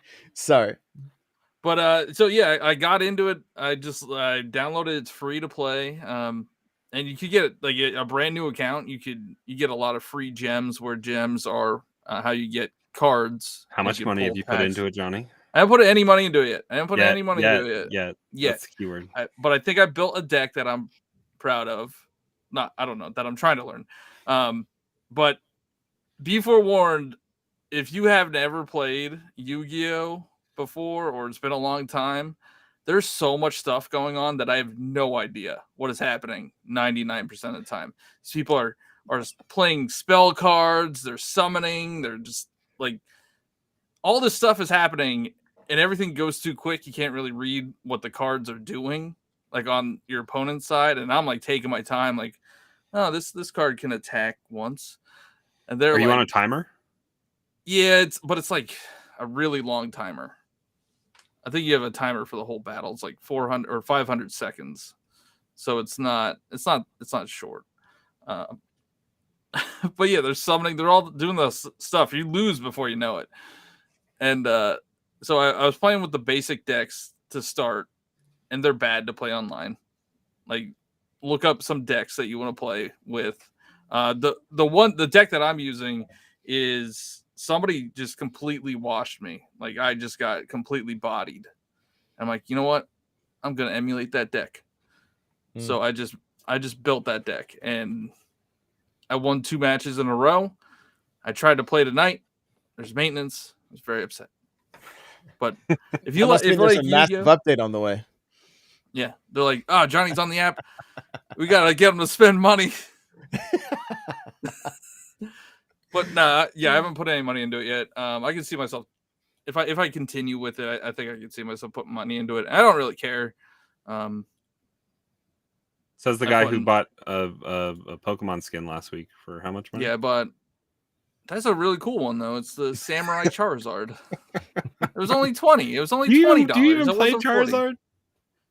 Speaker 1: But so yeah, I got into it. I downloaded it. It's free to play. And you could get like a brand new account. You get a lot of free gems, where gems are how you get cards.
Speaker 4: How much money have you put into it, Johnny?
Speaker 1: I haven't put any money into it yet. I haven't put any money into it
Speaker 4: yet.
Speaker 1: Yet.
Speaker 4: That's the keyword.
Speaker 1: But I think I built a deck that I'm proud of. I don't know, that I'm trying to learn. But be forewarned, if you have never played Yu-Gi-Oh before, or it's been a long time, there's so much stuff going on that I have no idea what is happening 99% of the time. These people are playing spell cards, they're summoning, they're just like, all this stuff is happening and everything goes too quick. You can't really read what the cards are doing, like on your opponent's side. And I'm like taking my time, like, oh, this card can attack once. And they're
Speaker 4: you on a timer?
Speaker 1: Yeah, it's like a really long timer. I think you have a timer for the whole battle. It's like 400 or 500 seconds. So it's not short. But yeah, there's summoning. They're all doing this stuff. You lose before you know it. And so I was playing with the basic decks to start, and they're bad to play online. Like, look up some decks that you want to play with. The deck that I'm using is somebody just completely washed me. Like, I just got completely bodied. I'm like, you know what? I'm gonna emulate that deck. So I just built that deck, and I won 2 matches in a row. I tried to play tonight. There's maintenance. I was very upset. But if you
Speaker 2: there's a massive update on the way.
Speaker 1: Yeah, they're like, oh, Johnny's on the app. We gotta get him to spend money. But nah, yeah, I haven't put any money into it yet. I can see myself if I continue with it. I think I can see myself putting money into it. I don't really care.
Speaker 4: Says the guy who bought a Pokemon skin last week for how much money?
Speaker 1: Yeah, but that's a really cool one though. It's the Samurai Charizard. It was only 20. It was only $20.
Speaker 4: Do you even play Charizard?
Speaker 1: 40.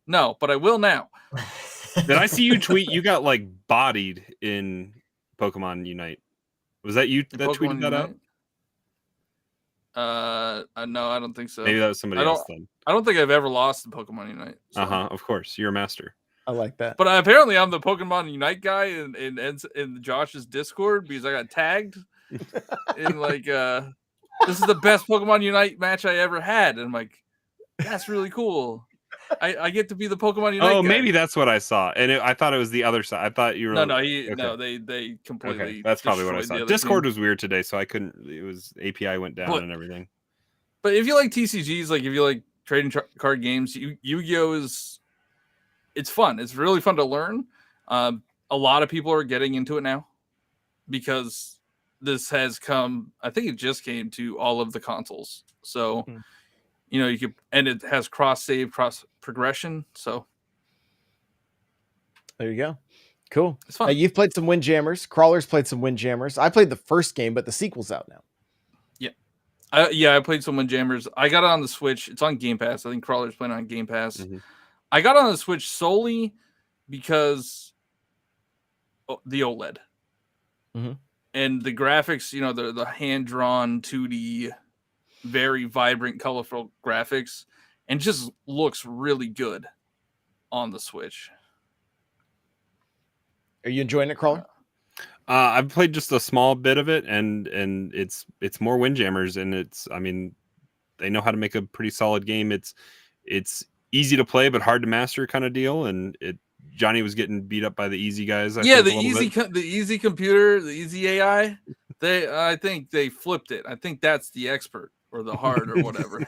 Speaker 1: No, but I will now.
Speaker 4: Did I see you tweet? You got like bodied in Pokemon Unite. Was that you that tweeted that out?
Speaker 1: No, I don't think so.
Speaker 4: Maybe that was somebody else then.
Speaker 1: I don't think I've ever lost in Pokemon Unite. So.
Speaker 4: Of course, you're a master.
Speaker 2: I like that.
Speaker 1: But apparently, I'm the Pokemon Unite guy in Josh's Discord because I got tagged in like this is the best Pokemon Unite match I ever had, and I'm like, that's really cool. I get to be the Pokemon Unite.
Speaker 4: Oh,
Speaker 1: guy.
Speaker 4: Maybe that's what I saw, and I thought it was the other side. I thought you were
Speaker 1: no. They completely.
Speaker 4: Okay. That's probably what I saw. Discord was weird today, so I couldn't. It was API went down and everything.
Speaker 1: But if you like TCGs, like if you like trading card games, Yu-Gi-Oh it's fun. It's really fun to learn. A lot of people are getting into it now because this has come. I think it just came to all of the consoles. So. You know, you could, and it has cross save, cross progression. So
Speaker 2: there you go. Cool.
Speaker 1: It's fun.
Speaker 2: You've played some Windjammers. Crawler's played some Windjammers. I played the first game, but the sequel's out now.
Speaker 1: Yeah. I played some Windjammers. I got it on the Switch. It's on Game Pass. I think Crawler's playing on Game Pass. Mm-hmm. I got on the Switch solely because the OLED and the graphics. You know, the hand drawn 2D. Very vibrant, colorful graphics, and just looks really good on the Switch.
Speaker 2: Are you enjoying it, Crawler?
Speaker 4: I've played just a small bit of it, and it's more Windjammers, and they know how to make a pretty solid game. It's easy to play but hard to master kind of deal, and Johnny was getting beat up by the easy guys.
Speaker 1: The easy computer, the easy AI. I think they flipped it. I think that's the expert. Or the hard or whatever.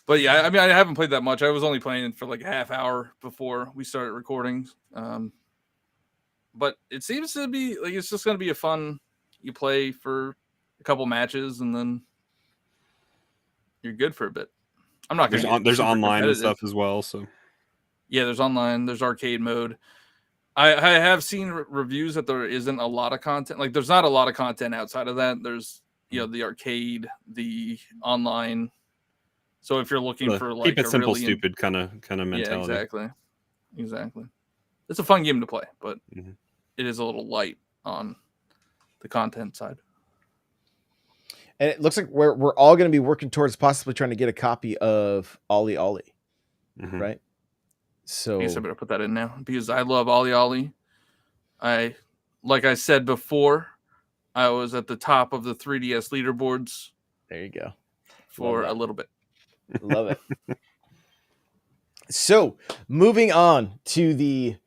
Speaker 1: But yeah, I haven't played that much. I was only playing for like a half hour before we started recording. But it seems to be like it's just going to be a fun. You play for a couple matches and then you're good for a bit. I'm not going to.
Speaker 4: There's online and stuff as well. So
Speaker 1: yeah, there's online. There's arcade mode. I have seen reviews that there isn't a lot of content. Like there's not a lot of content outside of that. There's the arcade, the online. So if you're looking for like
Speaker 4: keep it simple, stupid kind of mentality.
Speaker 1: Yeah, exactly. Exactly. It's a fun game to play, but
Speaker 4: Mhm.
Speaker 1: it is a little light on the content side.
Speaker 2: And it looks like we're all going to be working towards possibly trying to get a copy of Ollie Ollie,
Speaker 4: Mhm.
Speaker 2: right? So
Speaker 1: I guess I better put that in now because I love Ollie Ollie. Like I said before, I was at the top of the 3DS leaderboards
Speaker 2: there you go.
Speaker 1: for a little bit.
Speaker 2: Love it. So moving on to the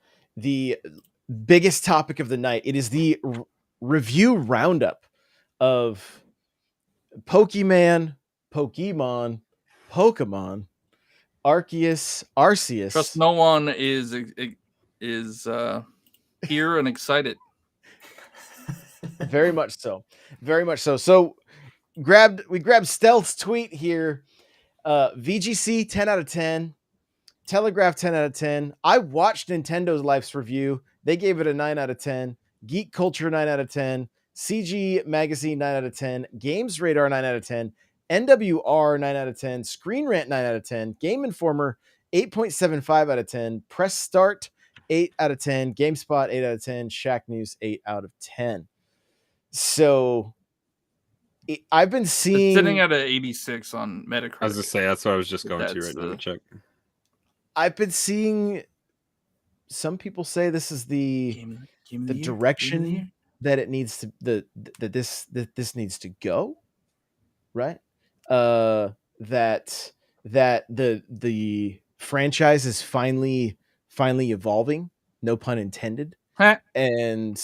Speaker 2: biggest topic of the night. It is the review roundup of Pokemon, Arceus.
Speaker 1: Trust no one is here and excited.
Speaker 2: Very much so. Very much so. So we grabbed Stealth's tweet here. VGC 10 out of 10. Telegraph 10 out of 10. I watched Nintendo's Life's review. They gave it a 9 out of 10. Geek Culture 9 out of 10. CG Magazine 9 out of 10. Games Radar 9 out of 10. NWR 9 out of 10. Screen Rant 9 out of 10. Game Informer 8.75 out of 10. Press Start 8 out of 10. GameSpot 8 out of 10. Shack News 8 out of 10. So I've been seeing
Speaker 1: It's sitting at an 86 on Metacritic.
Speaker 4: I was just say that's what I was just going to
Speaker 1: That's
Speaker 4: right now to check.
Speaker 2: I've been seeing some people say this is the direction that it needs to that this needs to go, right? That the franchise is finally evolving, no pun intended. And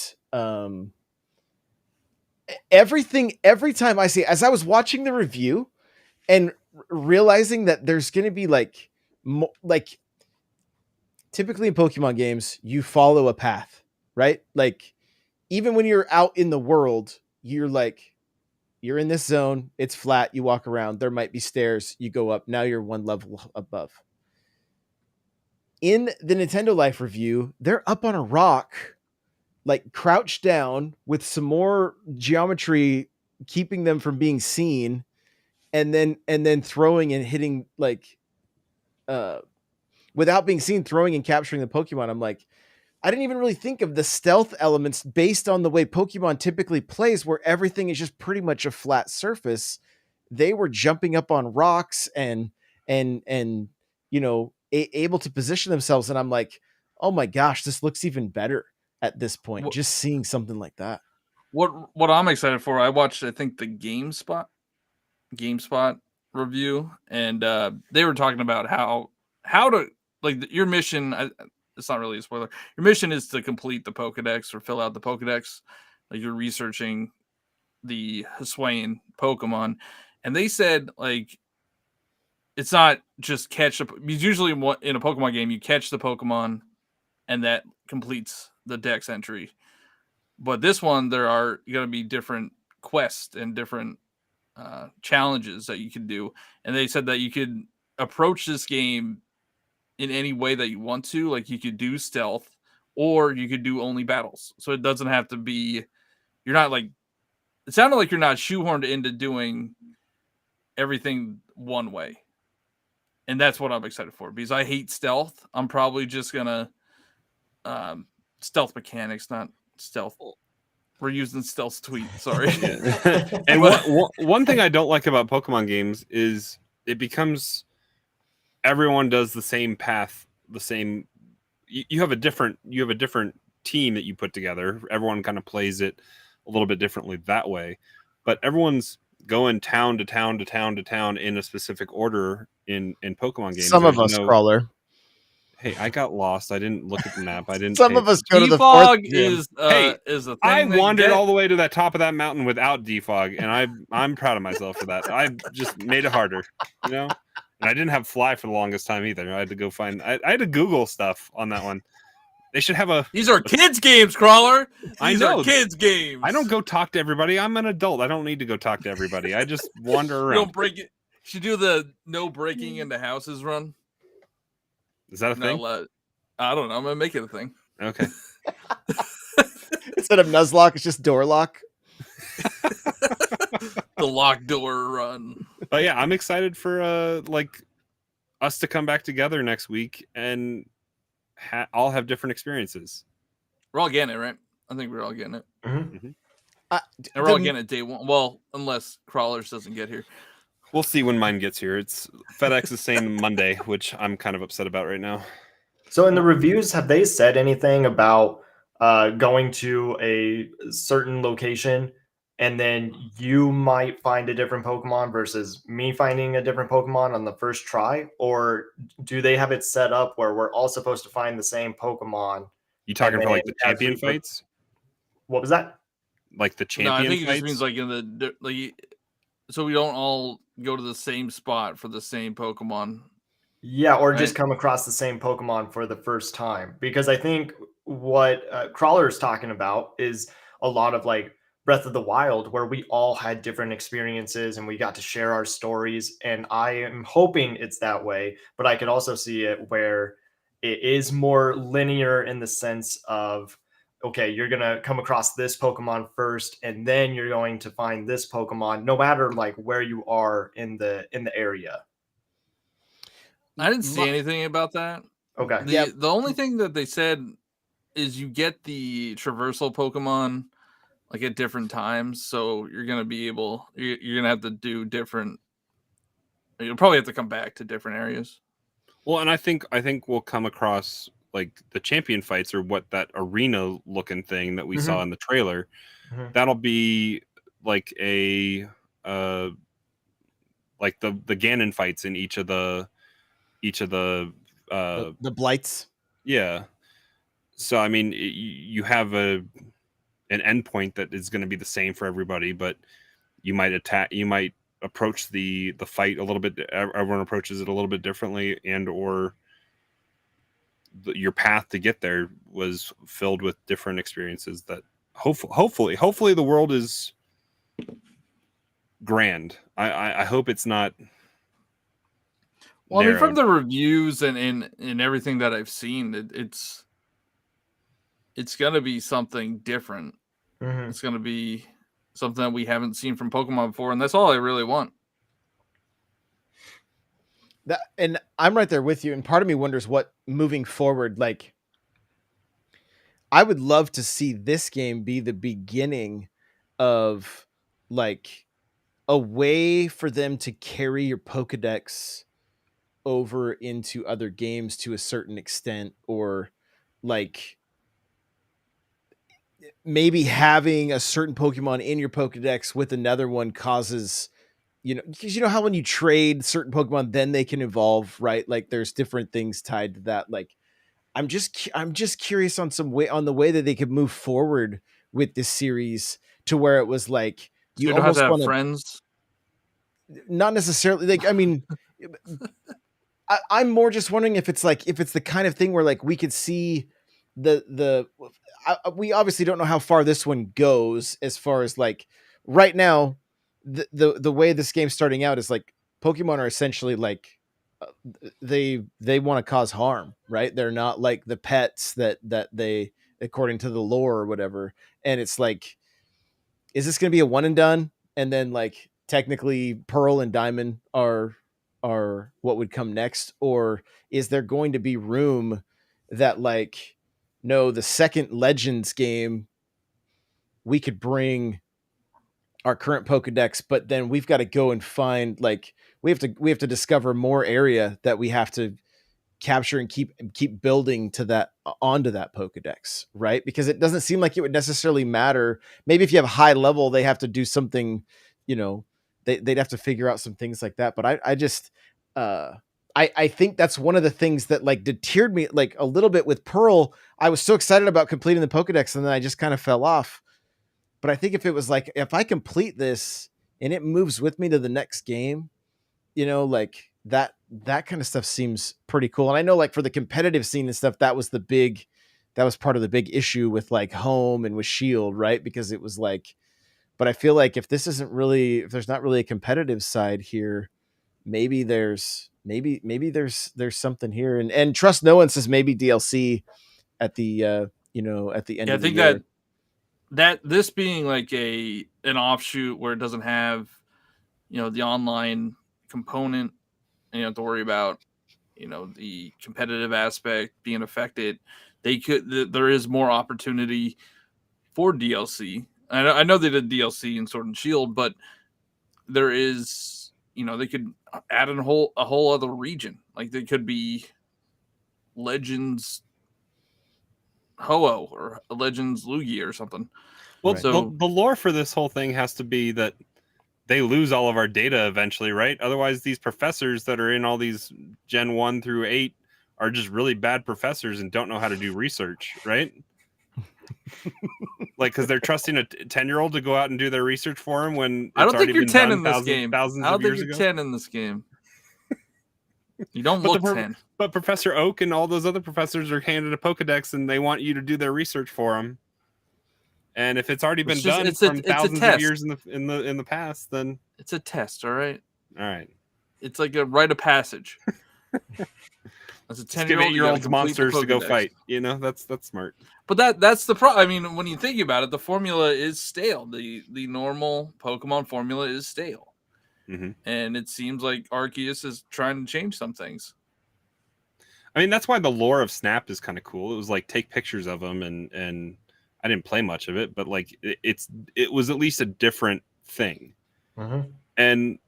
Speaker 2: every time I see, as I was watching the review and realizing that there's going to be like typically in Pokemon games, you follow a path, right? Like even when you're out in the world, you're in this zone, it's flat, you walk around, there might be stairs, you go up, now you're one level above. In the Nintendo Life review, they're up on a rock, like crouched down with some more geometry keeping them from being seen, and then throwing and hitting like without being seen, throwing and capturing the Pokemon. I'm like, I didn't even really think of the stealth elements based on the way Pokemon typically plays, where everything is just pretty much a flat surface. They were jumping up on rocks and you know, able to position themselves. And I'm like, oh my gosh, this looks even better at this point. Just seeing something like that.
Speaker 1: What I'm excited for, I watched, I think, the GameSpot review, and they were talking about how to, like, your mission. It's not really a spoiler. Your mission is to complete the Pokedex or fill out the Pokedex. Like, you're researching the Hisuian Pokemon, and they said, like, it's not just catch because usually in a Pokemon game you catch the Pokemon and that completes the Dex entry. But this one, there are going to be different quests and different challenges that you can do, and they said that you could approach this game in any way that you want to. Like, you could do stealth, or you could do only battles. So it doesn't have to be. You're not like. It sounded like you're not shoehorned into doing everything one way, and that's what I'm excited for because I hate stealth. I'm probably just gonna stealth mechanics, not stealth. We're using stealth tweet. Sorry.
Speaker 4: And one thing I don't like about Pokemon games is it becomes everyone does the same path, the same. You have a different team that you put together. Everyone kind of plays it a little bit differently that way, but everyone's going town to town to town to town in a specific order in Pokemon games.
Speaker 2: Some of us, Crawler.
Speaker 4: Hey, I got lost. I didn't look at the map. I didn't.
Speaker 2: Some of us go to the fourth
Speaker 1: is a thing.
Speaker 4: I wandered all the way to that top of that mountain without defog, and I'm proud of myself for that. I just made it harder, you know. And I didn't have fly for the longest time either. I had to go find. I had to Google stuff on that one. They should have a.
Speaker 1: These are kids games, Crawler.
Speaker 4: I
Speaker 1: These
Speaker 4: know
Speaker 1: are kids games.
Speaker 4: I don't go talk to everybody. I'm an adult. I don't need to go talk to everybody. I just wander around.
Speaker 1: Don't break it. Should do the no breaking into houses run.
Speaker 4: Is that a thing?
Speaker 1: I don't know. I'm gonna make it a thing.
Speaker 4: Okay.
Speaker 2: Instead of Nuzlocke, it's just door lock.
Speaker 1: The locked door run.
Speaker 4: But yeah, I'm excited for like us to come back together next week and all have different experiences.
Speaker 1: We're all getting it, right? I think we're all getting it.
Speaker 3: Mm-hmm.
Speaker 1: And we're all getting it day one. Well, unless Crawlers doesn't get here.
Speaker 4: We'll see when mine gets here. It's FedEx is saying Monday, which I'm kind of upset about right now.
Speaker 3: So in the reviews, have they said anything about going to a certain location and then you might find a different Pokemon versus me finding a different Pokemon on the first try? Or do they have it set up where we're all supposed to find the same Pokemon?
Speaker 4: You talking for like the champion fights?
Speaker 3: What was that?
Speaker 4: Like the champion
Speaker 1: No, I think
Speaker 4: fights?
Speaker 1: it just means like in the like, so we don't all go to the same spot for the same Pokemon.
Speaker 3: Yeah, or just come across the same Pokemon for the first time. Because I think what Crawler is talking about is a lot of like Breath of the Wild, where we all had different experiences and we got to share our stories. And I am hoping it's that way, but I could also see it where it is more linear in the sense of, okay, you're going to come across this Pokemon first, and then you're going to find this Pokemon, no matter like where you are in the area.
Speaker 1: I didn't see anything about that.
Speaker 3: Okay.
Speaker 1: The only thing that they said is you get the traversal Pokemon like at different times, so you're gonna be able. You're gonna have to do different. You'll probably have to come back to different areas.
Speaker 4: Well, and I think we'll come across like the champion fights or what that arena looking thing that we saw in the trailer. Mm-hmm. That'll be like a like the Ganon fights in each of the
Speaker 2: blights.
Speaker 4: Yeah. So I mean, you have an endpoint that is going to be the same for everybody, but you might approach the fight a little bit. Everyone approaches it a little bit differently, and or your path to get there was filled with different experiences. That hopefully the world is grand. I hope it's not.
Speaker 1: Well, narrowed. I mean, from the reviews and everything that I've seen, it's gonna be something different. Mm-hmm. It's gonna be something that we haven't seen from Pokemon before, and that's all I really want.
Speaker 2: And I'm right there with you. And part of me wonders what moving forward, like, I would love to see this game be the beginning of like a way for them to carry your Pokedex over into other games to a certain extent, or like maybe having a certain Pokemon in your Pokedex with another one causes, because you know how when you trade certain Pokemon, then they can evolve, right? Like there's different things tied to that. Like I'm just curious on the way that they could move forward with this series to where it was like
Speaker 1: you don't almost have to have friends.
Speaker 2: Not necessarily. Like I mean, I'm more just wondering if it's the kind of thing where like we could see we obviously don't know how far this one goes as far as like right now. The way this game's starting out is like Pokemon are essentially like they want to cause harm, right? They're not like the pets that they, according to the lore or whatever. And it's like, is this going to be a one and done? And then like technically Pearl and Diamond are what would come next? Or is there going to be room that like, no, the second Legends game, we could bring our current Pokedex, but then we've got to go and find like we have to discover more area that we have to capture and keep building to that onto that Pokedex, right? Because it doesn't seem like it would necessarily matter. Maybe if you have a high level, they have to do something, they'd have to figure out some things like that. But I think that's one of the things that like deterred me like a little bit with Pearl. I was so excited about completing the Pokedex and then I just kind of fell off. But I think if it was like, if I complete this and it moves with me to the next game, like that kind of stuff seems pretty cool. And I know like for the competitive scene and stuff, that was part of the big issue with like Home and with Shield, right? Because it was like, but I feel like if there's not really a competitive side here, maybe there's something here. And Trust No One says maybe DLC at the, at the end of the year.
Speaker 1: I think that this being like an offshoot where it doesn't have, the online component and you have to worry about, the competitive aspect being affected, there is more opportunity for DLC. I know they did DLC in Sword and Shield, but there is, they could add a whole other region. Like they could be Legends Ho-Oh or Legends Lugia or something.
Speaker 4: Well,
Speaker 2: Right.
Speaker 1: So
Speaker 4: the lore for this whole thing has to be that they lose all of our data eventually, right? Otherwise, these professors that are in all these Gen 1 through 8 are just really bad professors and don't know how to do research, right? Like, because they're trusting a 10-year-old to go out and do their research for them when it's
Speaker 1: I don't
Speaker 4: already
Speaker 1: think you're
Speaker 4: been
Speaker 1: 10
Speaker 4: done
Speaker 1: in this game.
Speaker 4: thousands
Speaker 1: I don't
Speaker 4: of
Speaker 1: think
Speaker 4: years
Speaker 1: you're
Speaker 4: ago.
Speaker 1: 10 in this game. You don't
Speaker 4: But
Speaker 1: look 10.
Speaker 4: But Professor Oak and all those other professors are handed a Pokedex and they want you to do their research for them. And if it's already been done from thousands of years in the past, then
Speaker 1: it's a test, all right?
Speaker 4: All right.
Speaker 1: It's like a rite of passage. As a 10-year-old, you
Speaker 4: olds monsters to go fight. That's smart.
Speaker 1: But that's the problem. I mean, when you think about it, the formula is stale. The normal Pokemon formula is stale.
Speaker 4: Mm-hmm.
Speaker 1: And it seems like Arceus is trying to change some things.
Speaker 4: I mean, that's why the lore of Snap is kind of cool. It was like take pictures of them, and I didn't play much of it, but like it was at least a different thing.
Speaker 3: Mm-hmm.
Speaker 4: And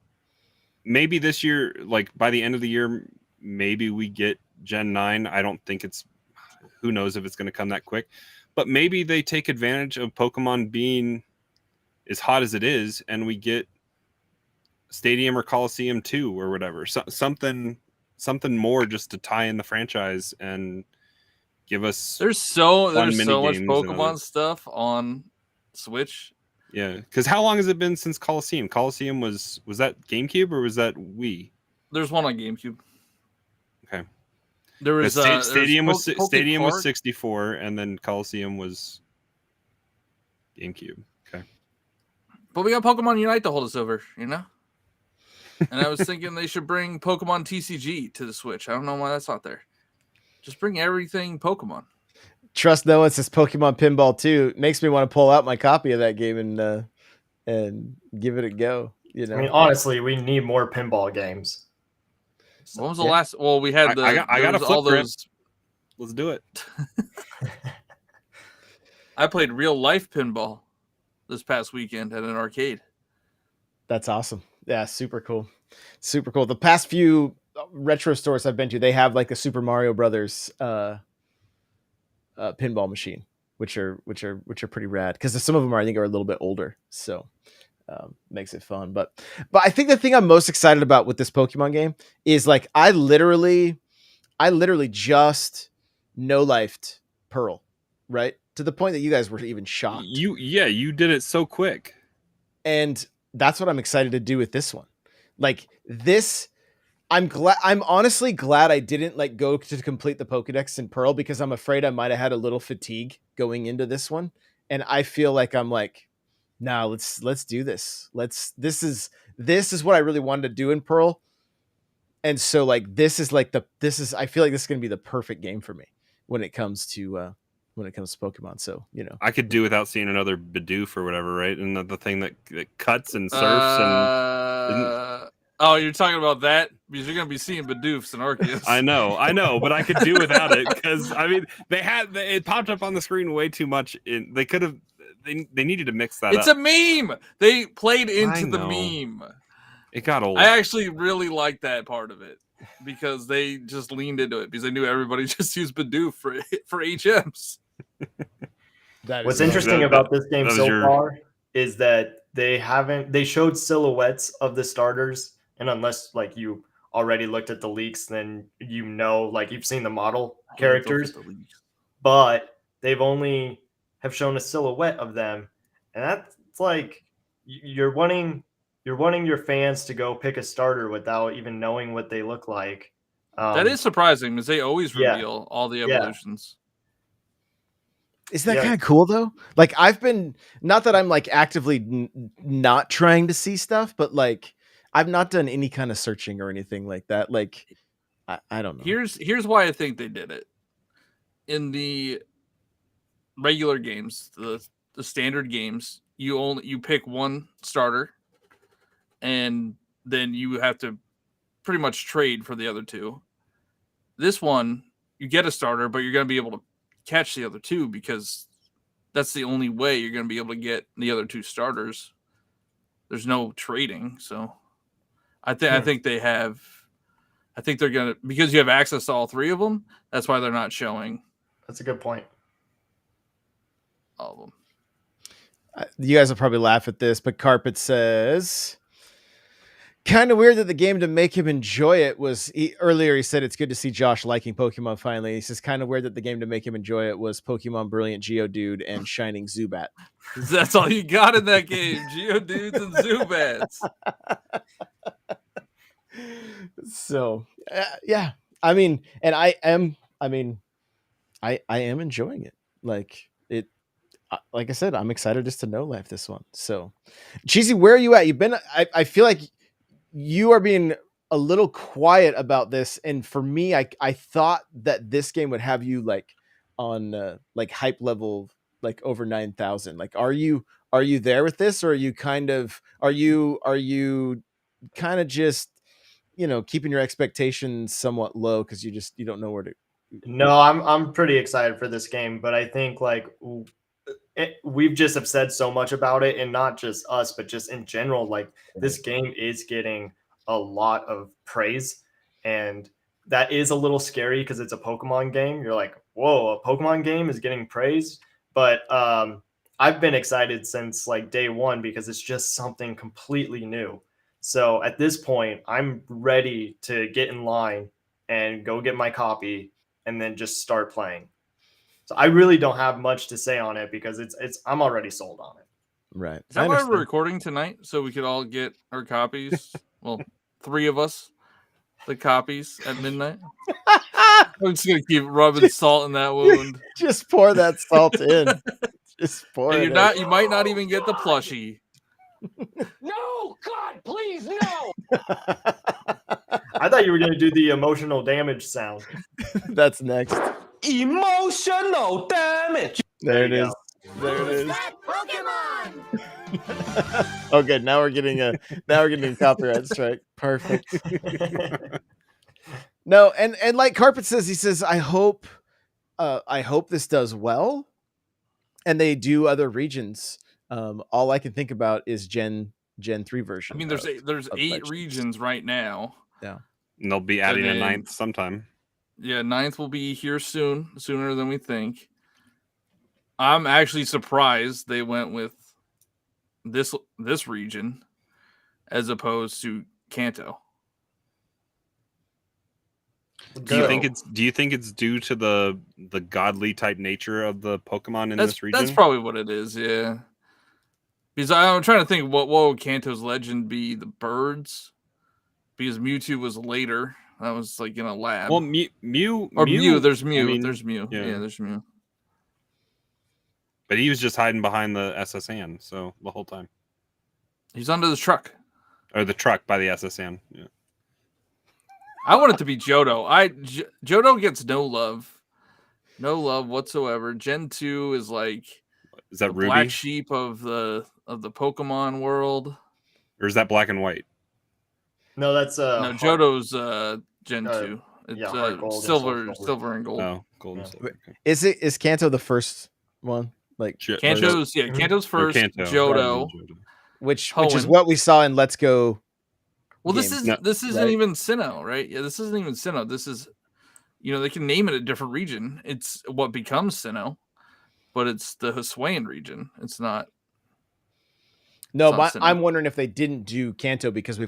Speaker 4: maybe this year, like by the end of the year, maybe we get Gen 9. I don't think who knows if it's going to come that quick, but maybe they take advantage of Pokemon being as hot as it is, and we get Stadium or Coliseum 2 or whatever, something more just to tie in the franchise and give us.
Speaker 1: There's so much
Speaker 4: mini-games
Speaker 1: Pokemon stuff on Switch.
Speaker 4: Yeah, because how long has it been since Coliseum? Coliseum was that GameCube or was that Wii?
Speaker 1: There's one on GameCube.
Speaker 4: Okay.
Speaker 1: There was
Speaker 4: Stadium was
Speaker 1: 64,
Speaker 4: 64, and then Coliseum was GameCube. Okay.
Speaker 1: But we got Pokemon Unite to hold us over, And I was thinking they should bring Pokemon TCG to the Switch. I don't know why that's not there. Just bring everything Pokemon.
Speaker 2: Trust no one says Pokemon Pinball 2. Makes me want to pull out my copy of that game and give it a go.
Speaker 3: I mean, honestly, we need more pinball games.
Speaker 1: When was the last? Well, we had
Speaker 4: I got a flip
Speaker 1: all
Speaker 4: grip.
Speaker 1: those.
Speaker 4: Let's do it.
Speaker 1: I played real life pinball this past weekend at an arcade.
Speaker 2: That's awesome. Yeah, super cool. Super cool. The past few retro stores I've been to, they have like a Super Mario Brothers pinball machine, which are pretty rad because some of them I think are a little bit older, so makes it fun. But I think the thing I'm most excited about with this Pokemon game is like I literally just no-lifed Pearl, right? To the point that you guys were even shocked.
Speaker 4: You did it so quick.
Speaker 2: And that's what I'm excited to do with this one. Like this, I'm honestly glad I didn't like go to complete the Pokedex in Pearl because I'm afraid I might have had a little fatigue going into this one. And I feel like I'm like, no, let's do this. This is what I really wanted to do in Pearl. And so like I feel like this is going to be the perfect game for me when it comes to Pokemon. So,
Speaker 4: I could do without seeing another Bidoof or whatever, right? And the thing that cuts and surfs
Speaker 1: Oh, you're talking about that? Because you're going to be seeing Bidoofs and Arceus.
Speaker 4: I know, but I could do without it because I mean it popped up on the screen way too much. They could have they needed to mix that.
Speaker 1: It's
Speaker 4: up.
Speaker 1: a meme. They played into the meme.
Speaker 4: It got old.
Speaker 1: I actually really liked that part of it because they just leaned into it because they knew everybody just used Bidoof for HMs.
Speaker 3: What's interesting about this game far is that they showed silhouettes of the starters, and unless like you already looked at the leaks, then like you've seen the model characters, but they've only have shown a silhouette of them, and that's like you're wanting your fans to go pick a starter without even knowing what they look like.
Speaker 1: That is surprising because they always reveal all the evolutions.
Speaker 2: Isn't that kind of cool though? Like I've been, not that I'm like actively not trying to see stuff, but like I've not done any kind of searching or anything like that. Like I don't know.
Speaker 1: Here's why I think they did it. In the regular games, the standard games, you pick one starter, and then you have to pretty much trade for the other two. This one, you get a starter, but you're going to be able to catch the other two because that's the only way you're going to be able to get the other two starters. There's no trading, so I think they have. I think they're gonna, because you have access to all three of them. That's why they're not showing.
Speaker 3: That's a good point.
Speaker 1: All of them.
Speaker 2: You guys will probably laugh at this, but Carpet says, kind of weird that the game to make him enjoy it was earlier. He said it's good to see Josh liking Pokemon finally. He says kind of weird that the game to make him enjoy it was Pokemon Brilliant Geodude and Shining Zubat.
Speaker 1: That's all you got in that game, Geodudes and Zubats.
Speaker 2: So yeah, I mean, and I am enjoying it. Like it, like I said, I'm excited just to know life this one. So, Cheesy, where are you at? You've been. I feel like you are being a little quiet about this, and for me, I thought that this game would have you like on like hype level, like over 9,000. Like, are you there with this, or are you kind of just, you know, keeping your expectations somewhat low because you don't know where to.
Speaker 3: No, I'm pretty excited for this game, but I think like we've just have said so much about it, and not just us, but just in general, like this game is getting a lot of praise, and that is a little scary because it's a Pokemon game. You're like, whoa, a Pokemon game is getting praise. But I've been excited since like day one because it's just something completely new. So at this point, I'm ready to get in line and go get my copy and then just start playing. So I really don't have much to say on it because I'm already sold on it.
Speaker 2: Right.
Speaker 1: Is that why we're recording tonight? So we could all get our copies? Well, 3 of us, the copies at midnight. I'm just gonna keep rubbing salt in that wound.
Speaker 2: Just pour that salt in. Just pour
Speaker 1: and
Speaker 2: it.
Speaker 1: You might not even get the plushie.
Speaker 5: No, God, please, no.
Speaker 3: I thought you were going to do the emotional damage sound.
Speaker 2: That's next.
Speaker 5: Emotional damage.
Speaker 2: There it is. There it is. Pokemon. Oh, good. Now we're getting a copyright strike. Perfect. No, and like Carpet says, he says, I hope this does well, and they do other regions. All I can think about is Gen 3 version.
Speaker 1: I mean, there's 8 regions right now.
Speaker 2: Yeah,
Speaker 4: and they'll be adding a 9th sometime.
Speaker 1: Yeah, 9th will be here sooner than we think. I'm actually surprised they went with this region as opposed to Kanto.
Speaker 4: Do you think it's due to the godly type nature of the Pokemon in this region?
Speaker 1: That's probably what it is, yeah. Because I'm trying to think what would Kanto's legend be? The birds? Because Mewtwo was later. That was like in a lab.
Speaker 4: Well, Mew.
Speaker 1: There's Mew.
Speaker 4: I mean,
Speaker 1: there's Mew.
Speaker 4: Yeah,
Speaker 1: there's Mew.
Speaker 4: But he was just hiding behind the SSN, so the whole time.
Speaker 1: He's under the truck.
Speaker 4: Or the truck by the SSN. Yeah.
Speaker 1: I want it to be Johto. Johto gets no love whatsoever. Gen 2 is like,
Speaker 4: is that
Speaker 1: the
Speaker 4: Ruby?
Speaker 1: Black sheep of the Pokemon world,
Speaker 4: or is that Black and White?
Speaker 3: No, that's
Speaker 1: no, Johto's Gen 2. It's
Speaker 3: gold
Speaker 1: silver and gold.
Speaker 4: Oh, gold and silver. Okay.
Speaker 2: Is Kanto the first one? Like
Speaker 1: Kanto's first.
Speaker 4: Kanto.
Speaker 1: Johto,
Speaker 2: which is what we saw in Let's Go.
Speaker 1: Well, this isn't even Sinnoh, right? Yeah, this isn't even Sinnoh. This is, they can name it a different region. It's what becomes Sinnoh, but it's the Hisuian region. It's not.
Speaker 2: No, but I'm wondering if they didn't do Kanto because I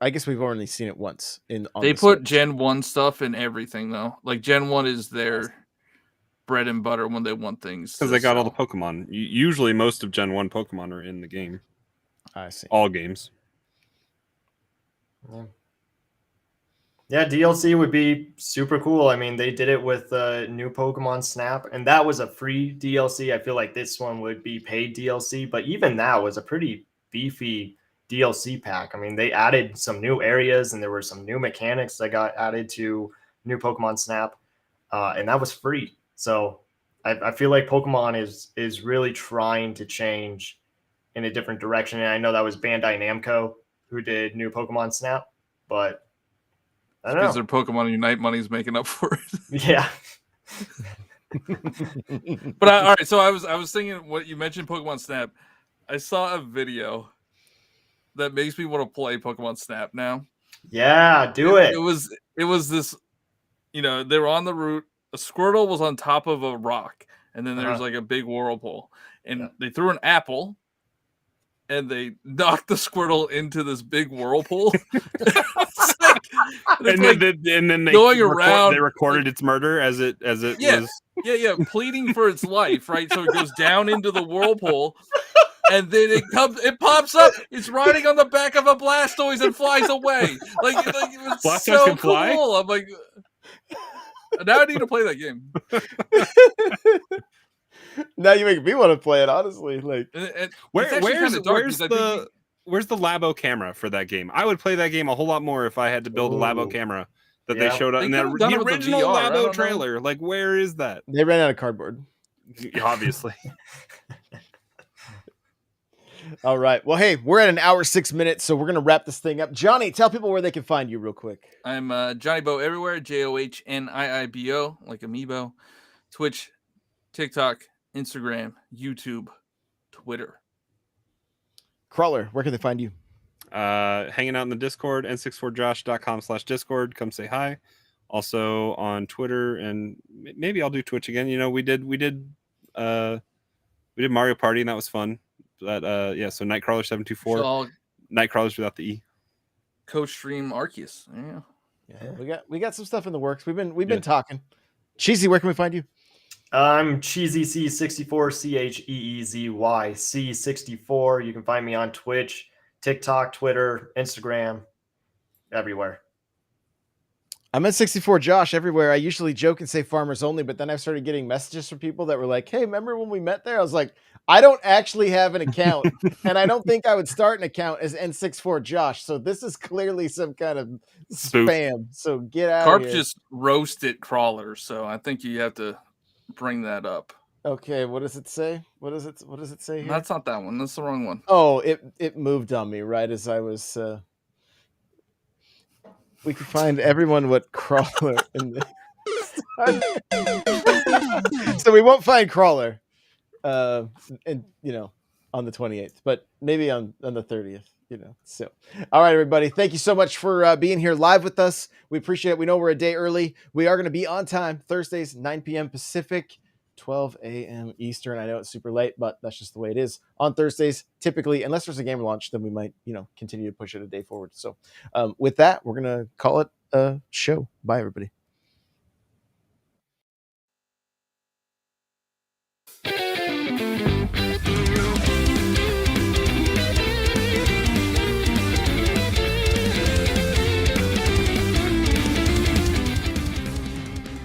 Speaker 2: guess we've already seen it once
Speaker 1: They put Gen 1 stuff in everything though. Like Gen 1 is their bread and butter when they want things.
Speaker 4: Because they got all the Pokemon. Usually most of Gen 1 Pokemon are in the game.
Speaker 2: I see.
Speaker 4: All games.
Speaker 3: Yeah, DLC would be super cool. I mean, they did it with new Pokemon Snap, and that was a free DLC. I feel like this one would be paid DLC, but even that was a pretty beefy DLC pack. I mean, they added some new areas, and there were some new mechanics that got added to new Pokemon Snap, and that was free. So I feel like Pokemon is really trying to change in a different direction, and I know that was Bandai Namco who did new Pokemon Snap, but I
Speaker 1: Because
Speaker 3: know.
Speaker 1: their Pokemon Unite money's making up for it.
Speaker 3: Yeah.
Speaker 1: But all right, so I was thinking what you mentioned Pokemon Snap. I saw a video that makes me want to play Pokemon Snap now.
Speaker 3: Yeah, do it.
Speaker 1: It was this, they were on the route. A Squirtle was on top of a rock, and then there's like a big whirlpool, and they threw an apple, and they knocked the Squirtle into this big whirlpool.
Speaker 4: And then they
Speaker 1: going around.
Speaker 4: They recorded its murder as it was.
Speaker 1: Yeah, pleading for its life, right? So it goes down into the whirlpool, and then it pops up. It's riding on the back of a Blastoise and flies away. Like it was
Speaker 4: Blastoise
Speaker 1: so
Speaker 4: can fly?
Speaker 1: cool. I'm like, now I need to play that game.
Speaker 2: Now you make me want to play it. Honestly, like,
Speaker 4: where's the Labo camera for that game? I would play that game a whole lot more if I had to build a Labo camera that they showed up in the original Labo trailer. Like, where is that?
Speaker 2: They ran out of cardboard.
Speaker 4: Obviously.
Speaker 2: All right. Well, hey, we're at an hour 6 minutes, so we're gonna wrap this thing up. Johnny, tell people where they can find you real quick.
Speaker 1: I'm Johnny Bo everywhere. JOHNIIBO, like Amiibo. Twitch, TikTok, Instagram, YouTube, Twitter.
Speaker 2: Crawler, where can they find you?
Speaker 4: Hanging out in the Discord, n64josh.com/Discord. Come say hi. Also on Twitter, and maybe I'll do Twitch again. We did Mario Party, and that was fun. But so Nightcrawler724. So Nightcrawlers without the E.
Speaker 1: Co-stream Arceus.
Speaker 2: Yeah. We got some stuff in the works. We've been talking. Cheesy, where can we find you?
Speaker 3: I'm Cheesy C64 CheeZy C64. You can find me on Twitch, TikTok, Twitter, Instagram, everywhere.
Speaker 2: I'm at 64 Josh everywhere. I usually joke and say farmers only, but then I started getting messages from people that were like, "Hey, remember when we met there?" I was like, I don't actually have an account, and I don't think I would start an account as N64 Josh. So this is clearly some kind of spam. So get out
Speaker 1: Carp
Speaker 2: of here.
Speaker 1: just roasted Crawler, so I think you have to bring that up.
Speaker 2: Okay, what does it say? What does it say here?
Speaker 1: That's not that one. That's the wrong one.
Speaker 2: Oh, it moved on me right as I was. We can find everyone what Crawler in the. So we won't find Crawler, and on the 28th, but maybe on the 30th. So all right, everybody, thank you so much for being here live with us. We appreciate it. We know we're a day early. We are going to be on time Thursdays, 9 p.m. Pacific, 12 a.m. Eastern. I know it's super late, but that's just the way it is on Thursdays. Typically, unless there's a game launch, then we might continue to push it a day forward. So with that, we're going to call it a show. Bye, everybody.